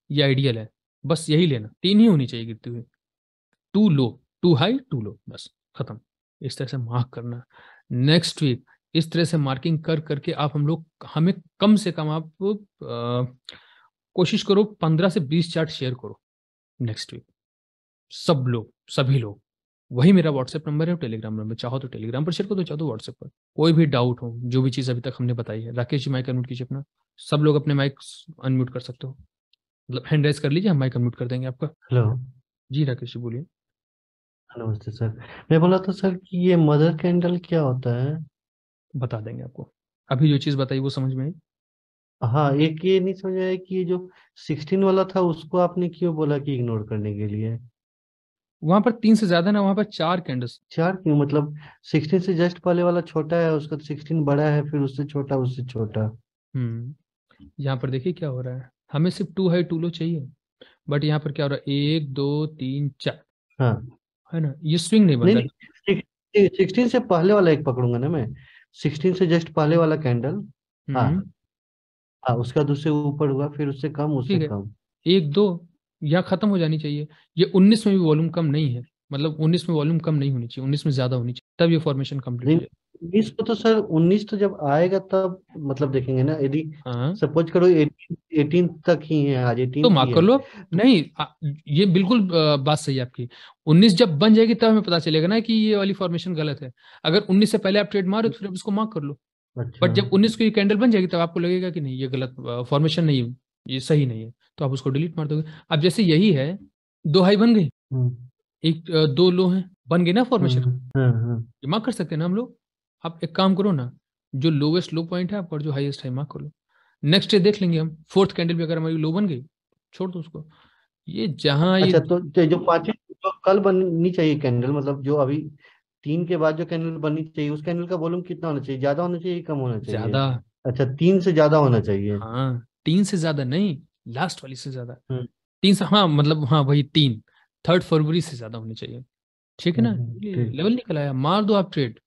ये आइडियल है, बस यही लेना, तीन ही होनी चाहिए गिरती हुई, to low, to high to low, बस खत्म। इस तरह से मार्क करना। नेक्स्ट वीक इस तरह से मार्किंग कर करके आप हम लोग, हमें कम से कम आप कोशिश करो 15 से 20 चार्ट शेयर करो नेक्स्ट वीक, सब लोग, सभी लोग। वही मेरा व्हाट्सएप नंबर है और टेलीग्राम नंबर, चाहो तो टेलीग्राम पर शेयर कर दो, चाहो तो व्हाट्सएप पर। कोई भी डाउट हो, जो भी चीज़ अभी तक हमने बताई है, राकेश जी माइक अनम्यूट कीजिए अपना, सब लोग अपने माइक अनम्यूट कर सकते हो, मतलब हैंड राइज कर लीजिए, हम माइक अनम्यूट कर देंगे आपका। हेलो। जी राकेश जी बोलिए। नमस्ते सर। मैं बोला था सर कि ये मदर कैंडल क्या होता है? बता देंगे आपको, अभी जो चीज़ बताई वो समझ में आई। हाँ, एक ये नहीं समझ आया कि ये जो 16 वाला था उसको आपने क्यों बोला कि इग्नोर करने के लिए? वहां पर तीन से ज्यादा ना, वहां पर चार कैंडल्स। चार क्यों? मतलब 16 से जस्ट पहले वाला छोटा है, उसका 16 बड़ा है, फिर उससे छोटा, उससे छोटा। यहाँ पर देखिए क्या हो रहा है, हमें सिर्फ टू हाई टू लो चाहिए, बट यहाँ पर क्या हो रहा है, एक दो तीन चार, हाँ। है ना, ये स्विंग नहीं बन नहीं रहा है। नहीं, 16 से पहले वाला एक पकड़ूंगा ना मैं। 16 से जस्ट पहले वाला कैंडल। हाँ। हम्म। हाँ, उसका दूसरे ऊपर हुआ, फिर उससे कम, उससे ठीक है, कम। एक दो, यहाँ खत्म हो जानी चाहिए। ये 19 में भी वॉल्यूम कम नहीं है, मतलब 19 में वॉल्यूम कम नहीं होनी चाहिए, 19 में ज्यादा होनी चाहिए, तब ये फॉर्मेशन कंप्लीट हो नहीं, जाए। 19 को तो सर, 19 तो जब आएगा तब मतलब देखेंगे ना, यदि हाँ, सपोज करो 18 तक ही है, आज तो 18 ही मार्क कर है लो। तो। नहीं ये बिल्कुल बात सही है आपकी, 19 जब बन जाएगी तब हमें पता चलेगा ना कि ये वाली फॉर्मेशन गलत है। अगर 19 से पहले आप ट्रेड मारो तो फिर आप उसको मार्क कर लो, अच्छा। बट जब 19 की कैंडल बन जाएगी तब आपको लगेगा कि नहीं ये गलत फॉर्मेशन नहीं है, ये सही नहीं है, तो आप उसको डिलीट मार दोगे। अब जैसे यही है, दो हाई बन गई, हम्म। एक दो लो हैं, बन गई ना फॉर्मेशन, हाँ हाँ। ये मार्क कर सकते हैं ना हम लोग। आप एक काम करो ना, जो लोवेस्ट लो पॉइंट है आपका और जो हाईएस्ट है मार्क कर लो, नेक्स्ट डे देख लेंगे हम, फोर्थ कैंडल भी अगर हमारी लो बन गई, छोड़ दो उसको। ये जहां ये अच्छा, तो जो पांचवी, जो कल बननी चाहिए कैंडल, मतलब जो अभी 3 के बाद जो कैंडल बननी चाहिए, उस कैंडल का वॉल्यूम कितना होना चाहिए? ज्यादा होना चाहिए, कम होना चाहिए? ज्यादा। अच्छा, 3 से ज्यादा होना चाहिए। हाँ, तीन से ज्यादा नहीं, लास्ट वाली से ज्यादा। हम्म तीन से, हाँ मतलब हाँ वही तीन, 3 फरवरी से ज्यादा होनी चाहिए। ठीक है ना, ठीक। लेवल निकल आया, मार दो आप ट्रेड।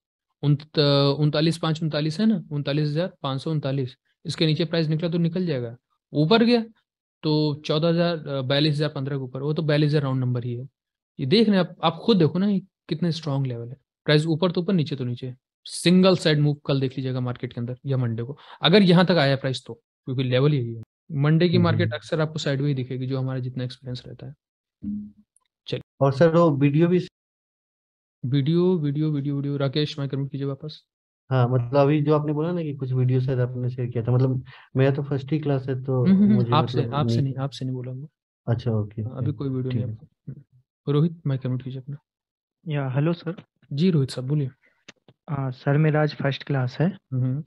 39,539 है ना, 39,539, इसके नीचे प्राइस निकला तो निकल जाएगा, ऊपर गया तो 14,000, 42,015 के ऊपर, वो तो 42,000 राउंड नंबर ही है। ये देख रहे हैं आप खुद देखो ना, ये कितने स्ट्रांग लेवल है, प्राइस ऊपर तो ऊपर, नीचे तो नीचे, सिंगल साइड मूव कल देख लीजिएगा मार्केट के अंदर या मंडे को, अगर यहाँ तक आया प्राइस तो, क्योंकि लेवल यही है। मंडे की मार्केट हम्म। अक्सर आपको साइड में ही दिखेगी, जो हमारा जितना एक्सपीरियंस रहता है। चलिए, और सर वो वीडियो भी। Video video video video, Rakesh mike unmute कीजिए वापस। हाँ, मतलब अभी जो आपने बोला ना कि कुछ वीडियो शायद आपने शेयर किया था, मतलब मेरा तो फर्स्ट ही क्लास है तो मुझे आपसे मतलब आपसे नहीं। नहीं, आपसे नहीं बोला मैं। अच्छा, ओके हाँ, ओके। अभी कोई वीडियो नहीं ठीक है। आपको। रोहित माइक अनम्यूट कीजिए अपना। या हेलो सर। जी रोहित साहब बोलिए। सर मेरा आज फर्स्ट क्लास है हम्म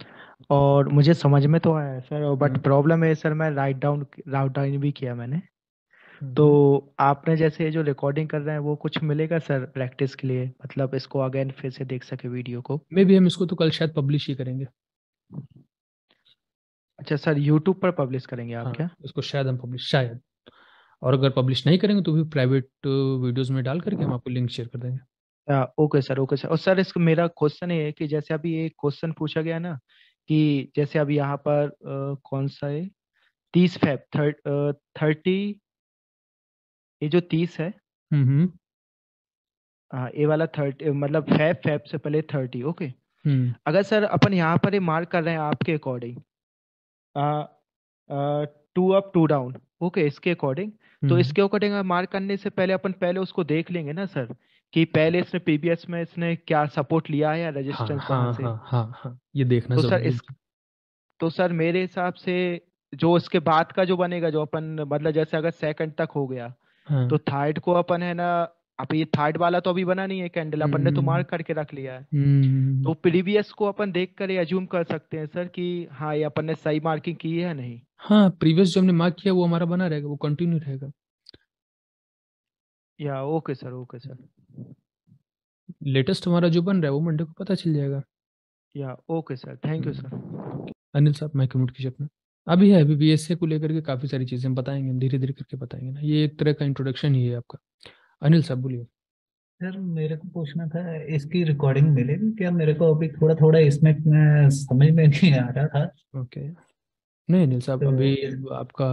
और मुझे समझ में तो आया है सर, बट हम्म प्रॉब्लम है सर, मैं राइट डाउन भी किया मैंने। तो हम्म। आपने जैसे ये जो रिकॉर्डिंग कर रहे हैं वो कुछ मिलेगा सर प्रैक्टिस के लिए, मतलब इसको अगेन फिर से देख सके वीडियो को? मे भी हम इसको तो कल शायद पब्लिश ही करेंगे। अच्छा सर, यूट्यूब पर पब्लिश करेंगे आप हाँ, क्या? इसको शायद हम पब्लिश, शायद, और अगर पब्लिश नहीं करेंगे तो भी प्राइवेट वीडियोस में डाल करके हम आपको लिंक शेयर कर देंगे। Okay sir, okay sir. और सर इसको मेरा क्वेश्चन ये है कि जैसे अभी एक क्वेश्चन पूछा गया ना, कि जैसे अभी यहाँ पर कौन सा है, 30 फेब 30, ये जो 30 है, हम्म हाँ ये वाला 30, मतलब फैब फैब से पहले 30, ओके। हम्म अगर सर अपन यहाँ पर ये मार्क कर रहे हैं आपके according, to up to down, okay, इसके अकॉर्डिंग, तो हम्म। इसके अकॉर्डिंग मार्क करने से पहले अपन पहले उसको देख लेंगे ना सर, कि पहले इसने पीबीएस में इसने क्या सपोर्ट लिया है या हाँ रेजिस्टेंस वहां हाँ से। हाँ हाँ हाँ, ये देखना तो सर जरूरी है। इस तो सर मेरे हिसाब से जो इसके बाद का जो बनेगा, जो अपन मतलब जैसे अगर सेकंड तक हो गया, तो हाँ। थर्ड को अपन है ना, अब ये थर्ड वाला तो अभी बना नहीं है कैंडल, अपन ने तो हम्म मार्क करके रख लिया है। हम्म। तो प्रीवियस को अपन देख कर एज्यूम कर सकते हैं सर कि हाँ ये अपन ने सही मार्किंग की है या नहीं। हाँ, प्रीवियस जो हमने मार्क किया वो हमारा बना रहेगा, वो कंटिन्यू रहेगा। या okay sir, okay sir. Latest हमारा जो बन रहा है वो मंडे को पता चल जाएगा। या okay sir, thank you hmm, sir. Okay, Anil साहब माइक म्यूट कीजिए अपना। अभी है, अभी बीएसए को लेकर के काफ़ी सारी चीज़ें हम बताएंगे, हम धीरे धीरे करके बताएंगे ना, ये एक तरह का इंट्रोडक्शन ही है आपका। अनिल साहब बोलिए। सर मेरे को पूछना था, इसकी रिकॉर्डिंग मिलेगी क्या? मेरे को अभी थोड़ा थोड़ा इसमें समझ में नहीं आ रहा था। ओके, नहीं अनिल साहब, अभी तो इस आपका,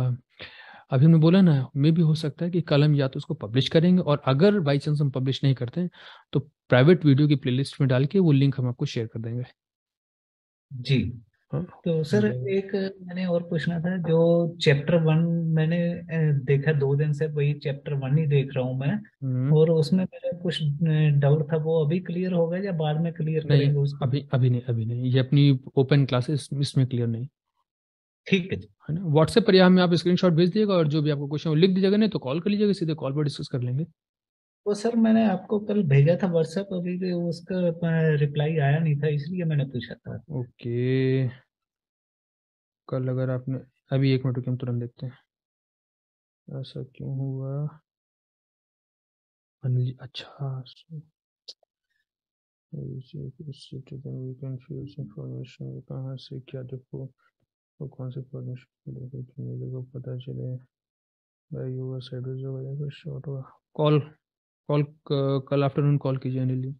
अभी हमने बोला ना, मे भी हो सकता है कि कल हम या तो उसको पब्लिश करेंगे, और अगर बाई चांस हम पब्लिश नहीं करते हैं तो प्राइवेट वीडियो की प्लेलिस्ट में डाल के वो लिंक हम आपको शेयर कर देंगे। जी। हाँ, तो हो सर जाएगा। एक मैंने और पूछना था, जो चैप्टर 1 मैंने देखा 2 दिन से, वही चैप्टर 1 ही देख रहा हूँ मैं। हम्म। और उसमें मेरा कुछ डाउट था, वो अभी क्लियर होगा या बाद में क्लियर नहीं, करेंगे उसको? अभी अभी नहीं, अभी नहीं, ये अपनी ओपन क्लासेस, इसमें क्लियर नहीं ठीक है जी। है ना। व्हाट्सएप पर या हमें आप स्क्रीनशॉट भेज दिएगा, और जो भी आपको क्वेश्चन वो लिख दीजिएगा, नहीं तो कॉल कर लीजिएगा, सीधे कॉल पर डिस्कस कर लेंगे। वो सर मैंने आपको कल भेजा था व्हाट्सएप, अभी भी उसका रिप्लाई आया नहीं था, इसलिए मैंने पूछा था। ओके, कल अगर आपने, अभी एक मिनट रुकिए, हम तुरंत देखते हैं ऐसा क्यों हुआ। अनिल जी, अच्छा, इंफॉर्मेशन कहाँ से क्या देखो, वो कौन से परमिशन देखो कि मेरे को पता चले भाई, वो साइड जो वजह से शॉर्ट हुआ। कॉल कॉल कल आफ्टरनून कॉल कीजिए अनिल जी।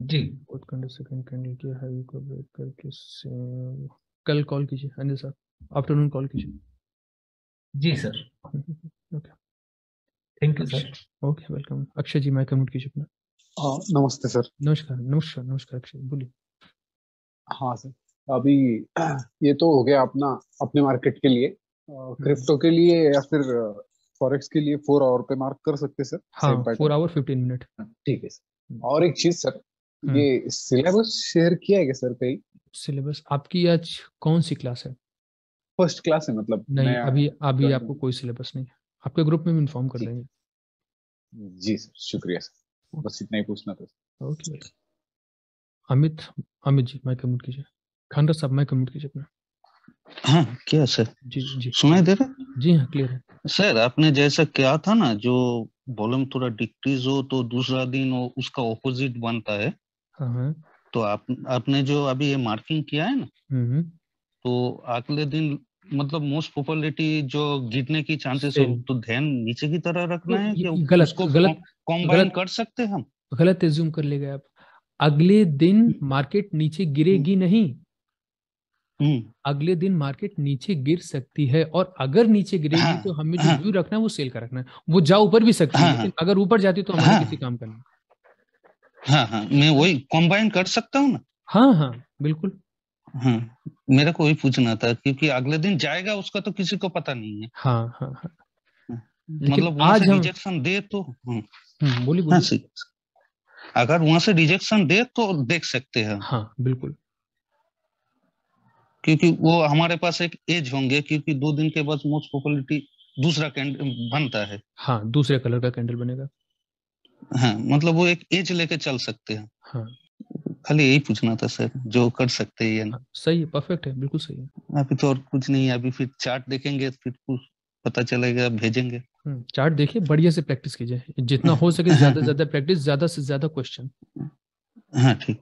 जी बहुत कंडे सेकंड कैंडल की हाई को ब्रेक करके से कल कॉल कीजिए अनिल साहब, आफ्टरनून कॉल कीजिए। जी sir. Okay. Thank you sir. Akshay, okay, welcome. Akshay ji, mic mute कीजिए अपना। हाँ नमस्ते सर। नमस्कार नमस्कार नमस्कार, अक्षय बोलिए। हाँ सर, अभी ये तो हो गया अपना अपने मार्केट के लिए। क्रिप्टो के लिए या फिर फॉरेक्स के लिए 4 आवर पे मार्क कर सकते सर सेम हाँ, पैटर्न? 4 hour 15 minute. ठीक है सर। और एक चीज सर, हम्म। ये सिलेबस शेयर किया है क्या सर कहीं? सिलेबस आपकी आज कौन सी क्लास है? फर्स्ट क्लास है, मतलब नहीं, नया अभी अभी ज्वाइन आपको हूँ। कोई सिलेबस नहीं है, आपके ग्रुप में भी इन्फॉर्म कर जी देंगे। जी सर, शुक्रिया सर, बस इतना ही पूछना था। ओके भाई। अमित, अमित जी माइक म्यूट कीजिए। खानदार साहब माइक म्यूट कीजिए अपना। हाँ क्या सर? जी जी सुनाई बोलिए। दे रहा जी हाँ, क्लियर है। सर? आपने जैसा क्या था ना, जो वॉल्यूम थोड़ा डिक्रीज हो तो दूसरा दिन वो उसका ऑपोजिट बनता है। हाँ हाँ। तो आपने जो अभी ये मार्किंग किया है ना, हम्म। तो अगले दिन मतलब मोस्ट प्रोबेबिलिटी जो गिरने की चांसेस हो, सेल, तो ध्यान नीचे की तरह रखना है कि ये गलत उसको गलत कॉम्बाइन गलत कर सकते हैं हम? गलत एज्यूम कर ले गए आप। अगले दिन मार्केट नीचे हम्म, गिरेगी नहीं, हम्म, अगले दिन मार्केट नीचे गिर सकती है, और अगर नीचे गिरेगी तो हाँ हमें जो हाँ व्यू रखना है वो सेल का रखना है। वो जा ऊपर भी सकती है, हाँ लेकिन अगर ऊपर जाती है तो हमारे किसी हाँ काम का नहीं। हाँ हाँ, मैं वही कॉम्बाइन कर सकता हूँ ना। हाँ हाँ, बिल्कुल। हाँ, मेरे को वही पूछना था, क्योंकि अगले दिन जाएगा उसका तो किसी को पता नहीं है। हाँ हाँ हाँ, लेकिन मतलब वहां से आज हम, रिजेक्शन दे तो बोलिए हाँ बोलिए। सही। अगर वहां से रिजेक्शन दे तो देख सकते हैं, हाँ बिल्कुल। क्योंकि वो हमारे पास एक एज होंगे, क्योंकि 2 दिन के बाद मोस्ट प्रोबेबिलिटी दूसरा कैंडल बनता है। हाँ, दूसरे कलर का कैंडल बनेगा। हाँ, मतलब वो एक एज लेके चल सकते हैं। हाँ खाली यही पूछना था सर, जो कर सकते हैं या हाँ, सही है, परफेक्ट है, बिल्कुल सही है। नहीं। अभी तो और कुछ नहीं है, अभी फिर चार्ट देखेंगे, फिर कुछ पता चलेगा, भेजेंगे। चार्ट देखिए, बढ़िया से प्रैक्टिस कीजिए, जितना हो सके हाँ ज्यादा से हाँ ज्यादा प्रैक्टिस, ज्यादा से ज्यादा क्वेश्चन। हाँ ठीक।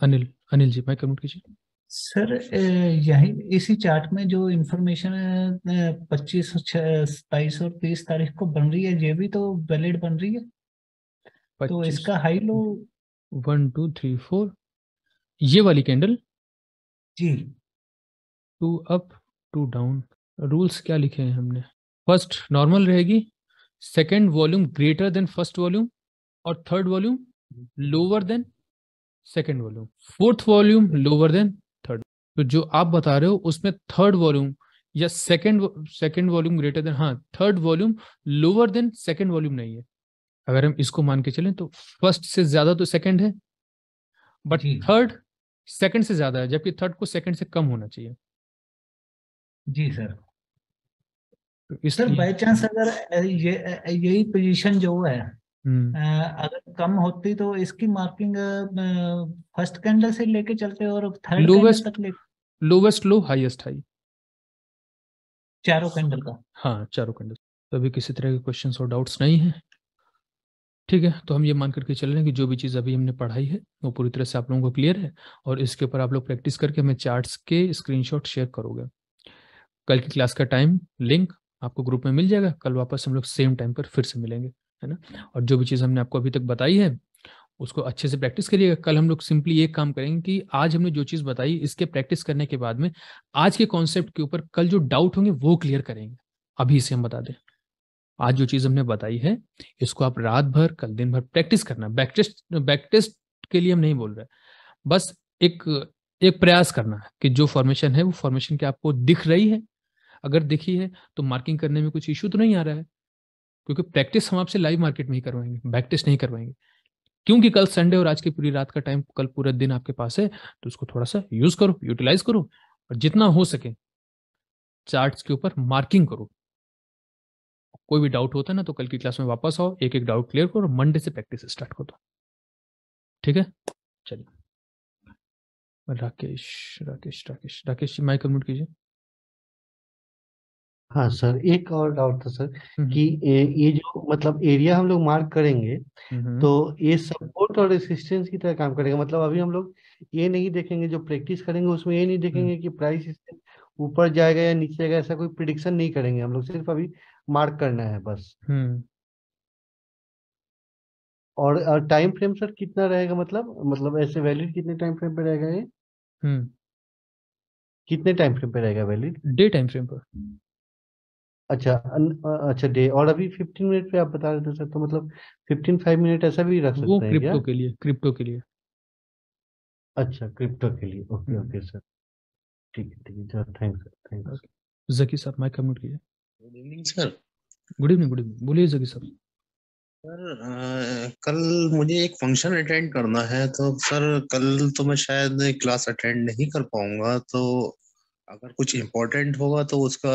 अनिल, अनिल जी माइक म्यूट कीजिए। सर यही इसी चार्ट में जो इंफॉर्मेशन 25, 27 और 30 तारीख को बन रही है, ये भी तो वैलिड बन रही है। तो 25, इसका हाई लो। 1 2 3 4, ये वाली कैंडल, जी 2 अप 2 डाउन। रूल्स क्या लिखे हैं हमने? फर्स्ट नॉर्मल रहेगी, second volume greater than first volume, और third volume lower than second volume, fourth volume lower than third. तो जो आप बता रहे हो उसमें थर्ड वॉल्यूम या second second volume greater than, हाँ, third volume lower than second volume नहीं है। अगर हम इसको मान के चलें तो फर्स्ट से ज्यादा तो सेकंड है, बट जी थर्ड सेकंड से ज्यादा है, जबकि थर्ड को सेकंड से कम होना चाहिए। जी सर। तो सर इसलिए बाय चांस अगर यही पोजीशन जो है, हम्म, अगर कम होती तो इसकी मार्किंग फर्स्ट कैंडल से लेके चलते और थर्ड कैंडल लोवेस्ट तक ले, लोवेस्ट लो हाईएस्ट हाई। चारों कैंडल का। हाँ, चारों कैंडल। तो अभी किसी तरह के क्वेश्चंस और डाउट्स नहीं है? ठीक है, तो हम ये मान करके चल रहे हैं कि जो भी चीज़ अभी हमने पढ़ाई है वो पूरी तरह से आप लोगों को क्लियर है, और इसके ऊपर आप लोग प्रैक्टिस करके हमें चार्ट्स के स्क्रीनशॉट शेयर करोगे। कल की क्लास का टाइम लिंक आपको ग्रुप में मिल जाएगा। कल वापस हम लोग सेम टाइम पर फिर से मिलेंगे, है ना। और जो भी चीज़ हमने आपको अभी तक बताई है उसको अच्छे से प्रैक्टिस करिएगा। कल हम लोग सिंपली एक काम करेंगे कि आज हमने जो चीज़ बताई इसके प्रैक्टिस करने के बाद में आज के कॉन्सेप्ट के ऊपर कल जो डाउट होंगे वो क्लियर करेंगे। अभी से हम बता दें, आज जो चीज़ हमने बताई है इसको आप रात भर कल दिन भर प्रैक्टिस करना। बैक टेस्ट के लिए हम नहीं बोल रहे, बस एक एक प्रयास करना है कि जो फॉर्मेशन है वो फॉर्मेशन क्या आपको दिख रही है। अगर दिखी है तो मार्किंग करने में कुछ इशू तो नहीं आ रहा है, क्योंकि प्रैक्टिस हम आपसे लाइव मार्केट में ही करवाएंगे, बैक टेस्ट नहीं करवाएंगे। क्योंकि कल संडे और आज की पूरी रात का टाइम, कल पूरा दिन आपके पास है, तो उसको थोड़ा सा यूज करो, यूटिलाइज करो, और जितना हो सके चार्ट्स के ऊपर मार्किंग करो। कोई भी डाउट होता है ना तो कल की क्लास में वापस आओ, एक एक डाउट क्लियर करो, मंडे से प्रैक्टिस स्टार्ट कर दो। ठीक है, चलिए। राकेश राकेश राकेश राकेश जी माइक अनम्यूट कीजिए। हाँ सर, एक और डाउट था सर हम्म कि ये जो मतलब एरिया हम लोग मार्क करेंगे हम्म तो ये सपोर्ट और रेसिस्टेंस की तरह काम करेगा। मतलब अभी हम लोग ये नहीं देखेंगे, जो प्रैक्टिस करेंगे उसमें ये नहीं हम्म देखेंगे कि प्राइस इससे ऊपर जाएगा या नीचे जाएगा, ऐसा कोई प्रिडिक्शन नहीं करेंगे हम लोग, सिर्फ अभी मार्क करना है बस। हम्म और टाइम फ्रेम सर कितना रहेगा, मतलब ऐसे वैलिड कितने टाइम फ्रेम पे रहेगा ये, हम्म कितने टाइम फ्रेम पे रहेगा वैलिड? डे टाइम फ्रेम पर। अच्छा अच्छा डे। और अभी 15 मिनट पे आप बता रहे थे सर, तो मतलब 15 5 मिनट ऐसा भी रख वो सकते हैं क्या? क्रिप्टो के लिए, क्रिप्टो के लिए। अच्छा क्रिप्टो के लिए, ओके हम्म ओके सर। ठीक है sir, thanks sir, thanks. Okay, Zaki साहब माइक अनम्यूट कीजिए। Good evening sir. Good evening, good evening, बोलिए जकी साहब। सर कल मुझे एक फंक्शन अटेंड करना है, तो सर कल तो मैं शायद क्लास अटेंड नहीं कर पाऊंगा, तो अगर कुछ इम्पोर्टेंट होगा तो उसका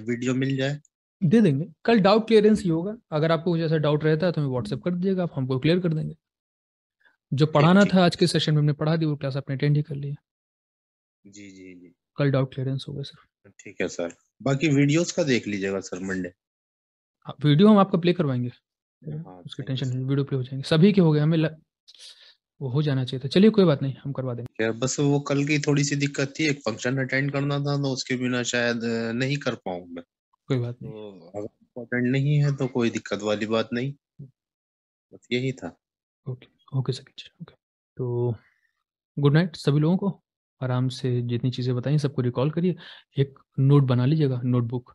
वीडियो मिल जाए। दे देंगे, कल डाउट क्लियरेंस ही होगा। अगर आपको कुछ ऐसा डाउट रहता है तो हमें व्हाट्सएप कर दीजिएगा, आप हमको क्लियर कर देंगे। जो ठीक पढ़ाना ठीक था आज के सेशन में हमने पढ़ा दी, वो क्लास आपने अटेंड ही कर लिया। जी जी जी। कल डाउट क्लियरेंस होगा सर। ठीक है सर, बाकी वीडियोस का देख लीजिएगा सर मंडे। हाँ, वीडियो हम आपका प्ले करवाएंगे, हाँ उसकी थैंक यू टेंशन सर। नहीं, वीडियो प्ले हो जाएंगे। सभी के हो गए, वो हो जाना चाहिए था। चलिए कोई बात नहीं, हम करवा देंगे। क्या बस वो कल की थोड़ी सी दिक्कत थी, एक फंक्शन अटेंड करना था, तो उसके बिना शायद नहीं कर पाऊंगा। कोई बात नहीं। तो अगर इम्पोर्टेंट नहीं है तो कोई दिक्कत वाली बात नहीं, बस यही था। Okay okay sir, okay. तो गुड नाइट सभी लोगों को। आराम से जितनी चीज़ें बताई सबको रिकॉल करिए। एक नोट बना लीजिएगा, नोटबुक,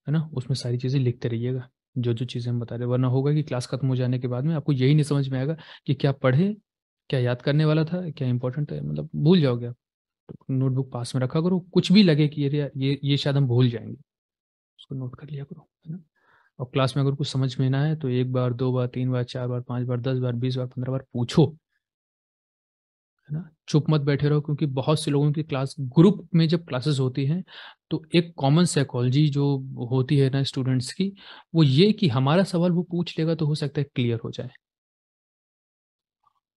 है ना, उसमें सारी चीज़ें लिखते रहिएगा जो जो चीज़ें हम बता रहे हैं। वरना होगा कि क्लास खत्म हो जाने के बाद में आपको यही नहीं समझ में आएगा कि क्या पढ़े, क्या याद करने वाला था, क्या इंपॉर्टेंट है, मतलब भूल जाओगे आप। तो नोटबुक पास में रखा करो, कुछ भी लगे कि ये शायद हम भूल जाएंगे, उसको नोट कर लिया करो, है ना। और क्लास में अगर कुछ समझ में ना आए तो एक बार, दो बार, तीन बार, चार बार, पांच बार, 10 बार, 20 बार, 15 बार पूछो, है ना। चुप मत बैठे रहो, क्योंकि बहुत से लोगों की क्लास ग्रुप में जब क्लासेस होती हैं तो एक कॉमन साइकोलॉजी जो होती है ना स्टूडेंट्स की, वो ये कि हमारा सवाल वो पूछ लेगा तो हो सकता है क्लियर हो जाए।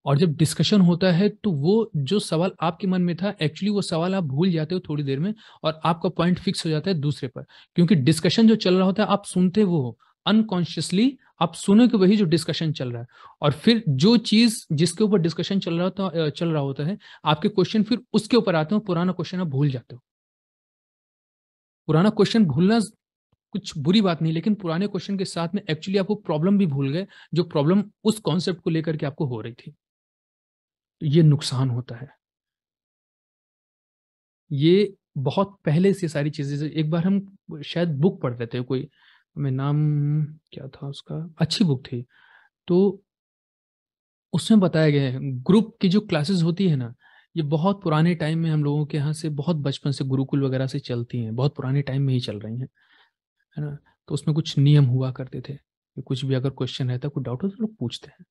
और जब डिस्कशन होता है तो वो जो सवाल आपके मन में था, एक्चुअली वो सवाल आप भूल जाते हो थोड़ी देर में, और आपका पॉइंट फिक्स हो जाता है दूसरे पर। क्योंकि डिस्कशन जो चल रहा होता है आप सुनते वो हो, अनकॉन्शियसली आप सुनोगे वही जो डिस्कशन चल रहा है। और फिर जो चीज जिसके ऊपर डिस्कशन चल रहा होता है, आपके क्वेश्चन फिर उसके ऊपर आते हो, पुराना क्वेश्चन आप भूल जाते हो। पुराना क्वेश्चन भूलना कुछ बुरी बात नहीं, लेकिन पुराने क्वेश्चन के साथ में एक्चुअली आप वो प्रॉब्लम भी भूल गए, जो प्रॉब्लम उस कॉन्सेप्ट को लेकर के आपको हो रही थी। तो ये नुकसान होता है। ये बहुत पहले से सारी चीजें, एक बार हम शायद बुक पढ़ रहे थे, कोई मैं नाम क्या था उसका, अच्छी बुक थी, तो उसमें बताया गया है ग्रुप की जो क्लासेस होती है ना, ये बहुत पुराने टाइम में हम लोगों के यहाँ से, बहुत बचपन से गुरुकुल वगैरह से चलती हैं, बहुत पुराने टाइम में ही चल रही हैं, है ना। तो उसमें कुछ नियम हुआ करते थे कि कुछ भी अगर क्वेश्चन रहता है, कोई डाउट हो तो लोग पूछते हैं।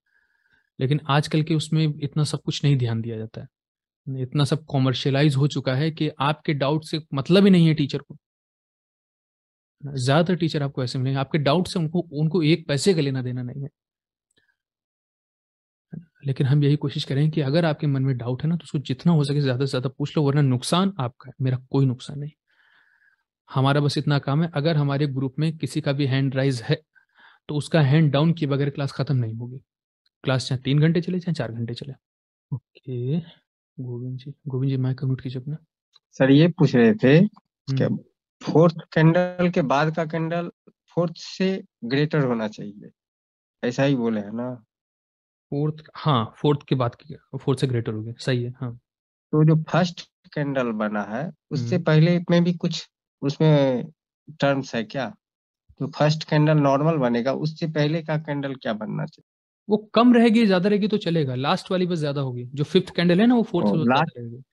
लेकिन आजकल के उसमें इतना सब कुछ नहीं ध्यान दिया जाता है, इतना सब कॉमर्शियलाइज हो चुका है कि आपके डाउट से मतलब ही नहीं है टीचर को। ज्यादातर टीचर आपको ऐसे मिलेंगे, आपके डाउट से उनको उनको एक पैसे का लेना देना नहीं है। लेकिन हम यही कोशिश करें कि अगर आपके मन में डाउट है ना, तो उसको जितना हो सके ज्यादा से ज्यादा पूछ लो, वरना नुकसान आपका है, मेरा कोई नुकसान नहीं। हमारा बस इतना काम है, अगर हमारे ग्रुप में किसी का भी हैंड राइज है तो उसका हैंड डाउन किए बगैर क्लास खत्म नहीं होगी। क्लास चाहे 3 घंटे चले चाहे 4 घंटे चले। ओके, गोविंद जी माइक म्यूट कीजिए अपना। सर ये पूछ रहे थे कि हम्म, फोर्थ कैंडल के बाद का कैंडल फोर्थ से ग्रेटर होना चाहिए, ऐसा ही बोले है ना? फोर्थ, हाँ फोर्थ के बाद की, फोर्थ से ग्रेटर हो गया, सही है हाँ। तो जो फर्स्ट कैंडल बना है उससे हम्म, पहले में भी कुछ उसमें टर्म्स है क्या? जो फर्स्ट कैंडल नॉर्मल बनेगा उससे पहले का कैंडल क्या बनना चाहिए? वो कम रहेगी ज्यादा रहेगी तो चलेगा, लास्ट वाली बस ज्यादा होगी। जो फिफ्थ कैंडल है ना वो फोर्थ से और तो लास्ट ज्यादा रहेगी।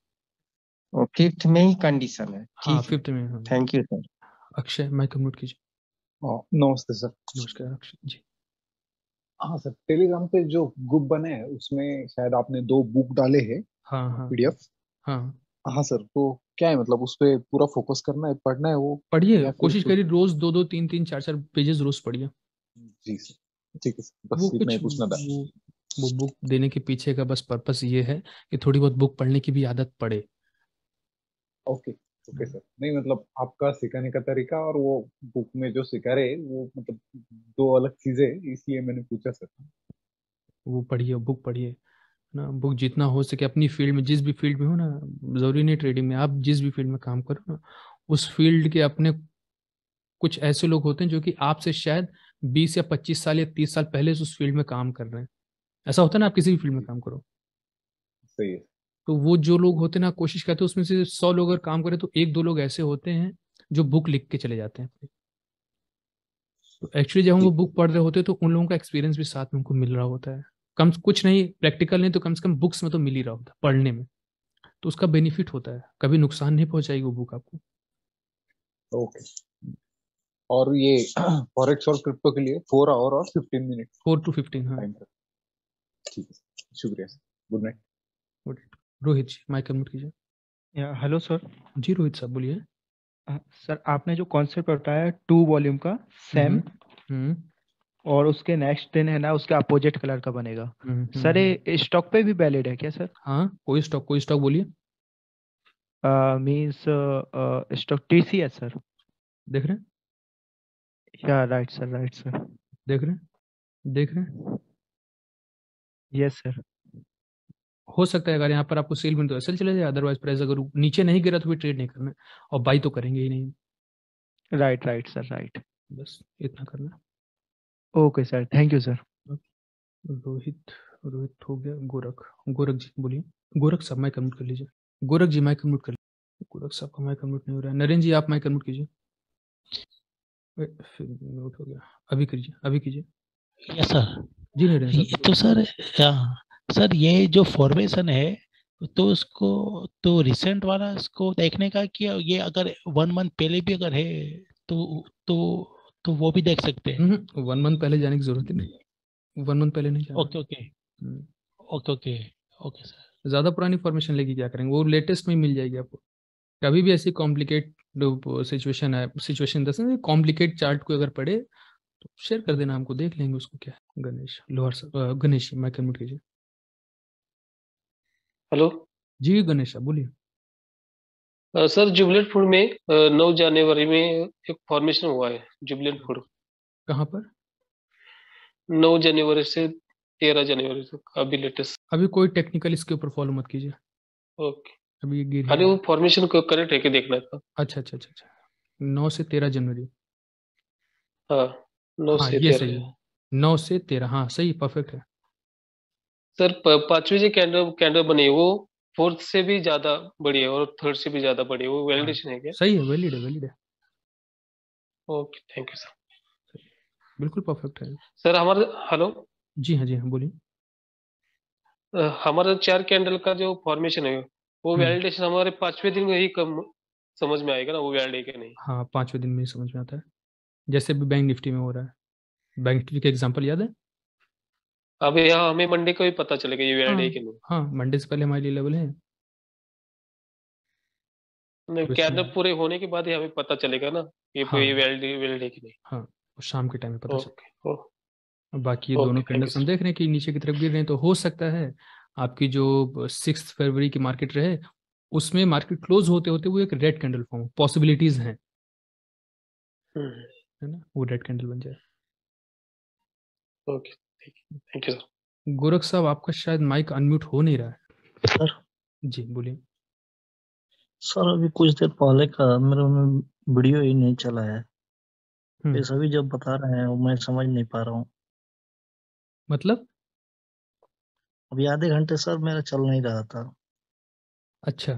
और फिफ्थ में ही कंडीशन है, हाँ ठीक है। फिफ्थ में हाँ। Thank you sir. Akshay mike mute कीजिए। नमस्ते सर। नमस्कार अक्षय जी। हाँ सर, टेलीग्राम पे जो ग्रुप बने हैं उसमें शायद आपने 2 बुक डाले हैं हाँ हाँ पीडीएफ। हाँ, हाँ सर, तो क्या है मतलब उस पे पूरा फोकस करना है, पढ़ना है वो, पढ़िए, या फिर कोशिश कुछ? करिए रोज 2-2 3-3 4-4 पेजेस रोज पढ़िए। जी सर, ठीक है सर, वो बस इतना कुछ ही पूछना था। वो बुक देने के पीछे का बस पर्पस ये है कि थोड़ी बहुत बुक पढ़ने की भी आदत पड़े। ओके ओके सर, नहीं मतलब आपका सिखाने का तरीका और वो बुक में जो सिखा रहे हैं, वो मतलब 2 अलग चीजें हैं, इसलिए मैंने पूछा सर। वो पढ़िए, बुक पढ़िए ना। बुक जितना हो सके अपनी फील्ड में, जिस भी फील्ड में हो ना, जरूरी नहीं ट्रेडिंग में, आप जिस भी फील्ड में काम करो ना, उस फील्ड के अपने कुछ ऐसे लोग होते हैं जो कि आपसे शायद 20 या 25 साल या 30 साल पहले से उस फील्ड में काम कर रहे हैं। ऐसा होता है ना, आप किसी भी फील्ड में जी, काम करो सही है। तो वो जो लोग होते हैं ना, कोशिश करते हैं उसमें से 100 लोग अगर काम करें तो 1-2 लोग ऐसे होते हैं जो बुक लिख के चले जाते हैं। तो एक्चुअली जब हम वो जी बुक पढ़ रहे होते हैं तो उन लोगों का एक्सपीरियंस भी साथ में उनको मिल रहा होता है। कम कुछ नहीं, प्रैक्टिकल नहीं तो कम से कम बुक्स में तो मिल ही रहा होता है पढ़ने में। तो उसका बेनिफिट होता है, कभी नुकसान नहीं पहुंचाएगी वो बुक आपको। ओके। और ये फॉरेक्स और क्रिप्टो के लिए 4 आवर और 15 मिनट 4 to 15, हाँ। टाइम तक। ठीक है सर, शुक्रिया sir, good night. Good. Rohit ji mic unmute कीजिए। या हेलो सर। जी रोहित साहब बोलिए। सर आपने जो कॉन्सेप्ट बताया 2 वॉल्यूम का सेम, हम्म और उसके नेक्स्ट दिन है ना उसके अपोजिट कलर का बनेगा। हम्म सर ये स्टॉक पे भी वैलिड है क्या सर? हाँ, कोई स्टॉक बोलिए। Means stock TCS sir. देख रहे हैं, या राइट सर, राइट सर। देख रहे हैं, देख रहे हैं। Yes sir. हो सकता है अगर यहाँ पर आपको सेल मिल तो सेल चले जाए, अदरवाइज प्राइस अगर नीचे नहीं गिरा तो भी ट्रेड नहीं करना है, और बाई तो करेंगे ही नहीं। Right right sir, right. बस इतना करना है। Okay sir, thank you sir. Rohit, Rohit हो गया। गोरख जी बोलिए। गोरख साहब माइक अनम्यूट कर लीजिए। गोरख जी माइक अनम्यूट कर लीजिए। गोरख साहब का माइक अनम्यूट नहीं हो रहा है। नरेंद्र जी आप माइक अनम्यूट कीजिए। फिर म्यूट हो गया, अभी कीजिए, अभी कीजिए। Yes sir. जी नरेंद्र ये साहब तो सर, सर ये जो फॉर्मेशन है तो उसको तो रिसेंट वाला इसको देखने का कि ये अगर 1 मंथ पहले भी अगर है तो तो वो भी देख सकते हैं। 1 मंथ पहले जाने की जरूरत ही नहीं, 1 मंथ पहले नहीं जाना। ओके ओके हम्म, ओके ओके ओके सर। ज्यादा पुरानी फॉर्मेशन लेके क्या करेंगे, वो लेटेस्ट में मिल जाएगी आपको। कभी भी ऐसी कॉम्प्लिकेट सिचुएशन है, सिचुएशन दस कॉम्प्लिकेट चार्ट को अगर पढ़े तो शेयर कर देना, हमको देख लेंगे उसको क्या है। गणेश लोअर गणेश मैं कम्यूट कीजिए। हेलो जी गणेश साहब बोलिए। सर, जुबलेट फूड में 9 जनवरी में एक फॉर्मेशन हुआ है। जुबलेट फूड कहाँ पर? 9 जनवरी से 13 जनवरी तक, अभी लेटेस्ट। अभी कोई टेक्निकल इसके ऊपर फॉलो मत कीजिए, ओके, अभी ये गिर ही खाली रहा वो है। फॉर्मेशन को करेक्ट है कि देखना था। अच्छा अच्छा अच्छा अच्छा, 9 से 13 जनवरी। हाँ, नौ हाँ से ये सही तेरह है, 9 से 13, हाँ सही परफेक्ट है। सर, पांचवी जो कैंडल कैंडल बनी है वो फोर्थ से भी ज्यादा बड़ी है और थर्ड से भी ज्यादा बड़ी है, वो हाँ वैलिडेशन है क्या? सही है, वैलिड है, वैलिड है। Okay, thank you sir. सही है, बिल्कुल परफेक्ट है। सर हमारे, हेलो, जी हाँ, जी हाँ बोलिए। हमारा 4 कैंडल का जो फॉर्मेशन है वो हम्म, वैलिडेशन हमारे 5वें दिन में ही कम समझ में आएगा ना, वो वैलिड है कि नहीं? हाँ 5वें दिन में ही समझ में आता है, जैसे भी बैंक निफ्टी में हो रहा है। बैंक निफ्टी का एग्जाम्पल याद है? अब यहाँ हमें मंडे को ही पता चलेगा ये वैलिड है हाँ कि नहीं। हाँ, मंडे से पहले हमारे लिए लेवल है नहीं, तो कैंडल इसमें। पूरे होने के बाद ही हमें पता चलेगा ना ये हाँ वैलिड वैलिड है कि नहीं। हाँ, और शाम के टाइम में पता चलता ओके, ओ है। बाकी ये दोनों ओके, थैंक यू कैंडल्स हम सर। देख रहे हैं कि नीचे की तरफ गिर रहे हैं, तो हो सकता है आपकी जो 6 फरवरी की मार्केट रहे उसमें मार्केट क्लोज होते होते वो एक रेड कैंडल फॉर्म, पॉसिबिलिटीज हैं, हम्म, है ना, वो रेड कैंडल बन जाए। Okay, thank you sir. Gorakh साहब आपका शायद माइक अनम्यूट हो नहीं रहा है। सर जी बोलिए। सर अभी कुछ देर पहले का मेरे में वीडियो ही नहीं चला है। ये सभी जब बता रहे हैं वो मैं समझ नहीं पा रहा हूँ। मतलब अभी आधे घंटे सर मेरा चल नहीं रहा था। अच्छा,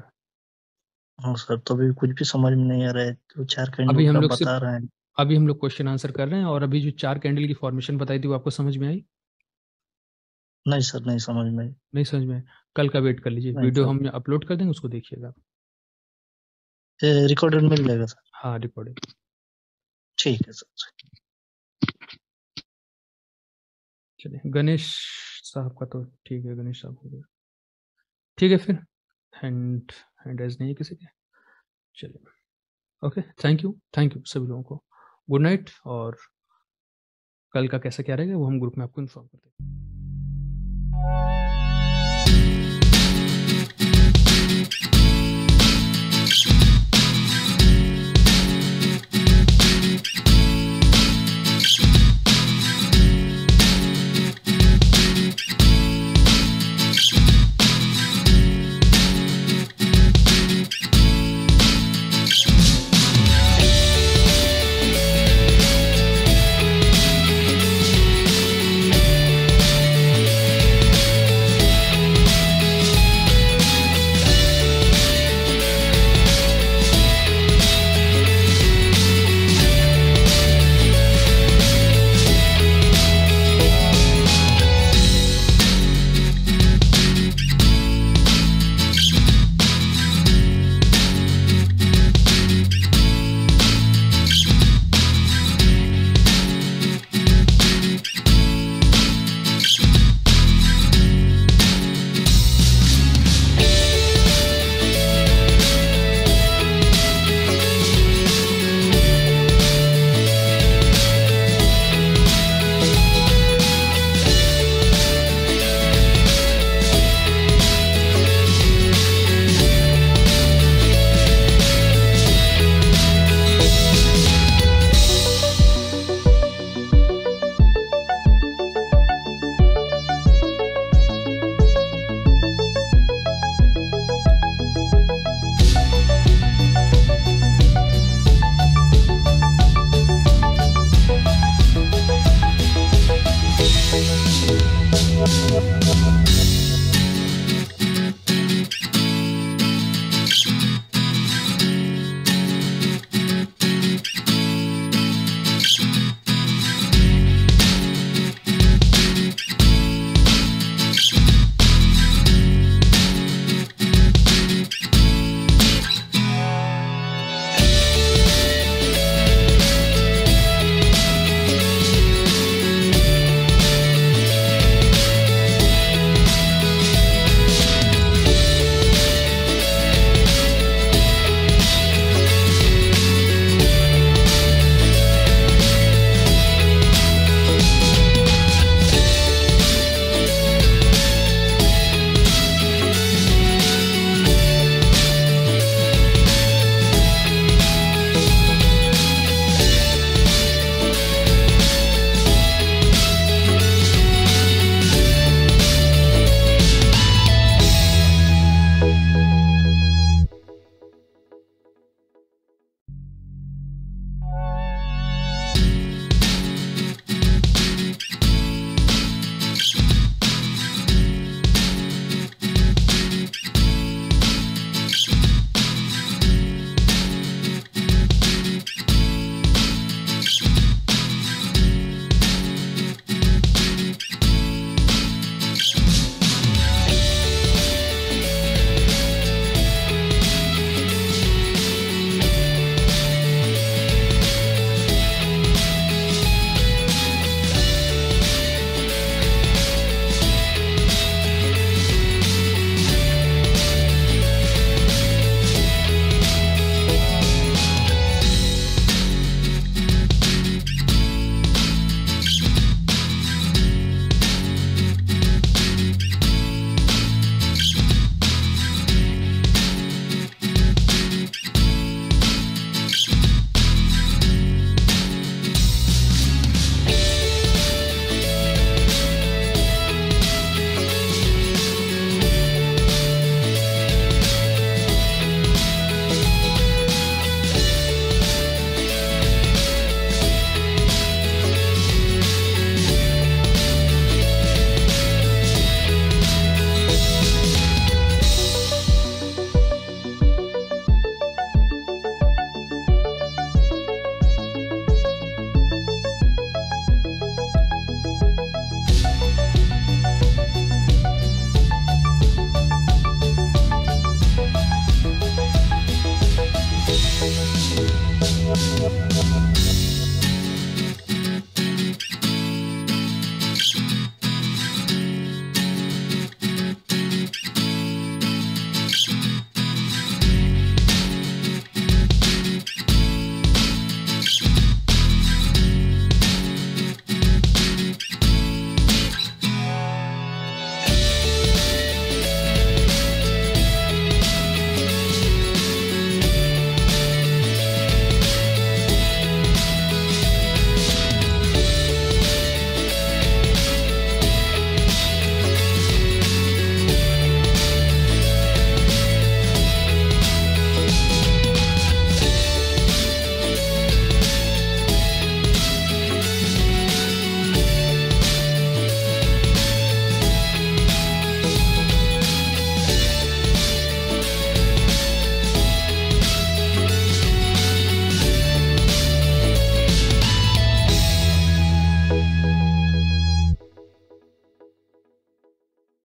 हाँ सर, तो अभी कुछ भी समझ में नहीं आ रहा है। तो 4 अभी कैंडल हम का लोग बता सिर्फ रहे हैं। अभी हम लोग क्वेश्चन आंसर कर रहे हैं, और अभी जो 4 कैंडल की फॉर्मेशन बताई थी वो आपको समझ में आई? नहीं सर, नहीं समझ में आई। नहीं समझ में आई? कल का वेट कर लीजिए, नहीं वीडियो सर, हम अपलोड कर देंगे, उसको देखिएगा। रिकॉर्डेड मिल जाएगा सर? हाँ रिकॉर्डिंग। ठीक है सर। चलिए, गणेश साहब का तो ठीक है, गणेश साहब हो गया, ठीक है फिर। हैंड हैंड रेज नहीं है किसी के। चलिए, ओके, थैंक यू सभी लोगों को। गुड नाइट, और कल का कैसा क्या रहेगा वो हम ग्रुप में आपको इन्फॉर्म कर देंगे। है।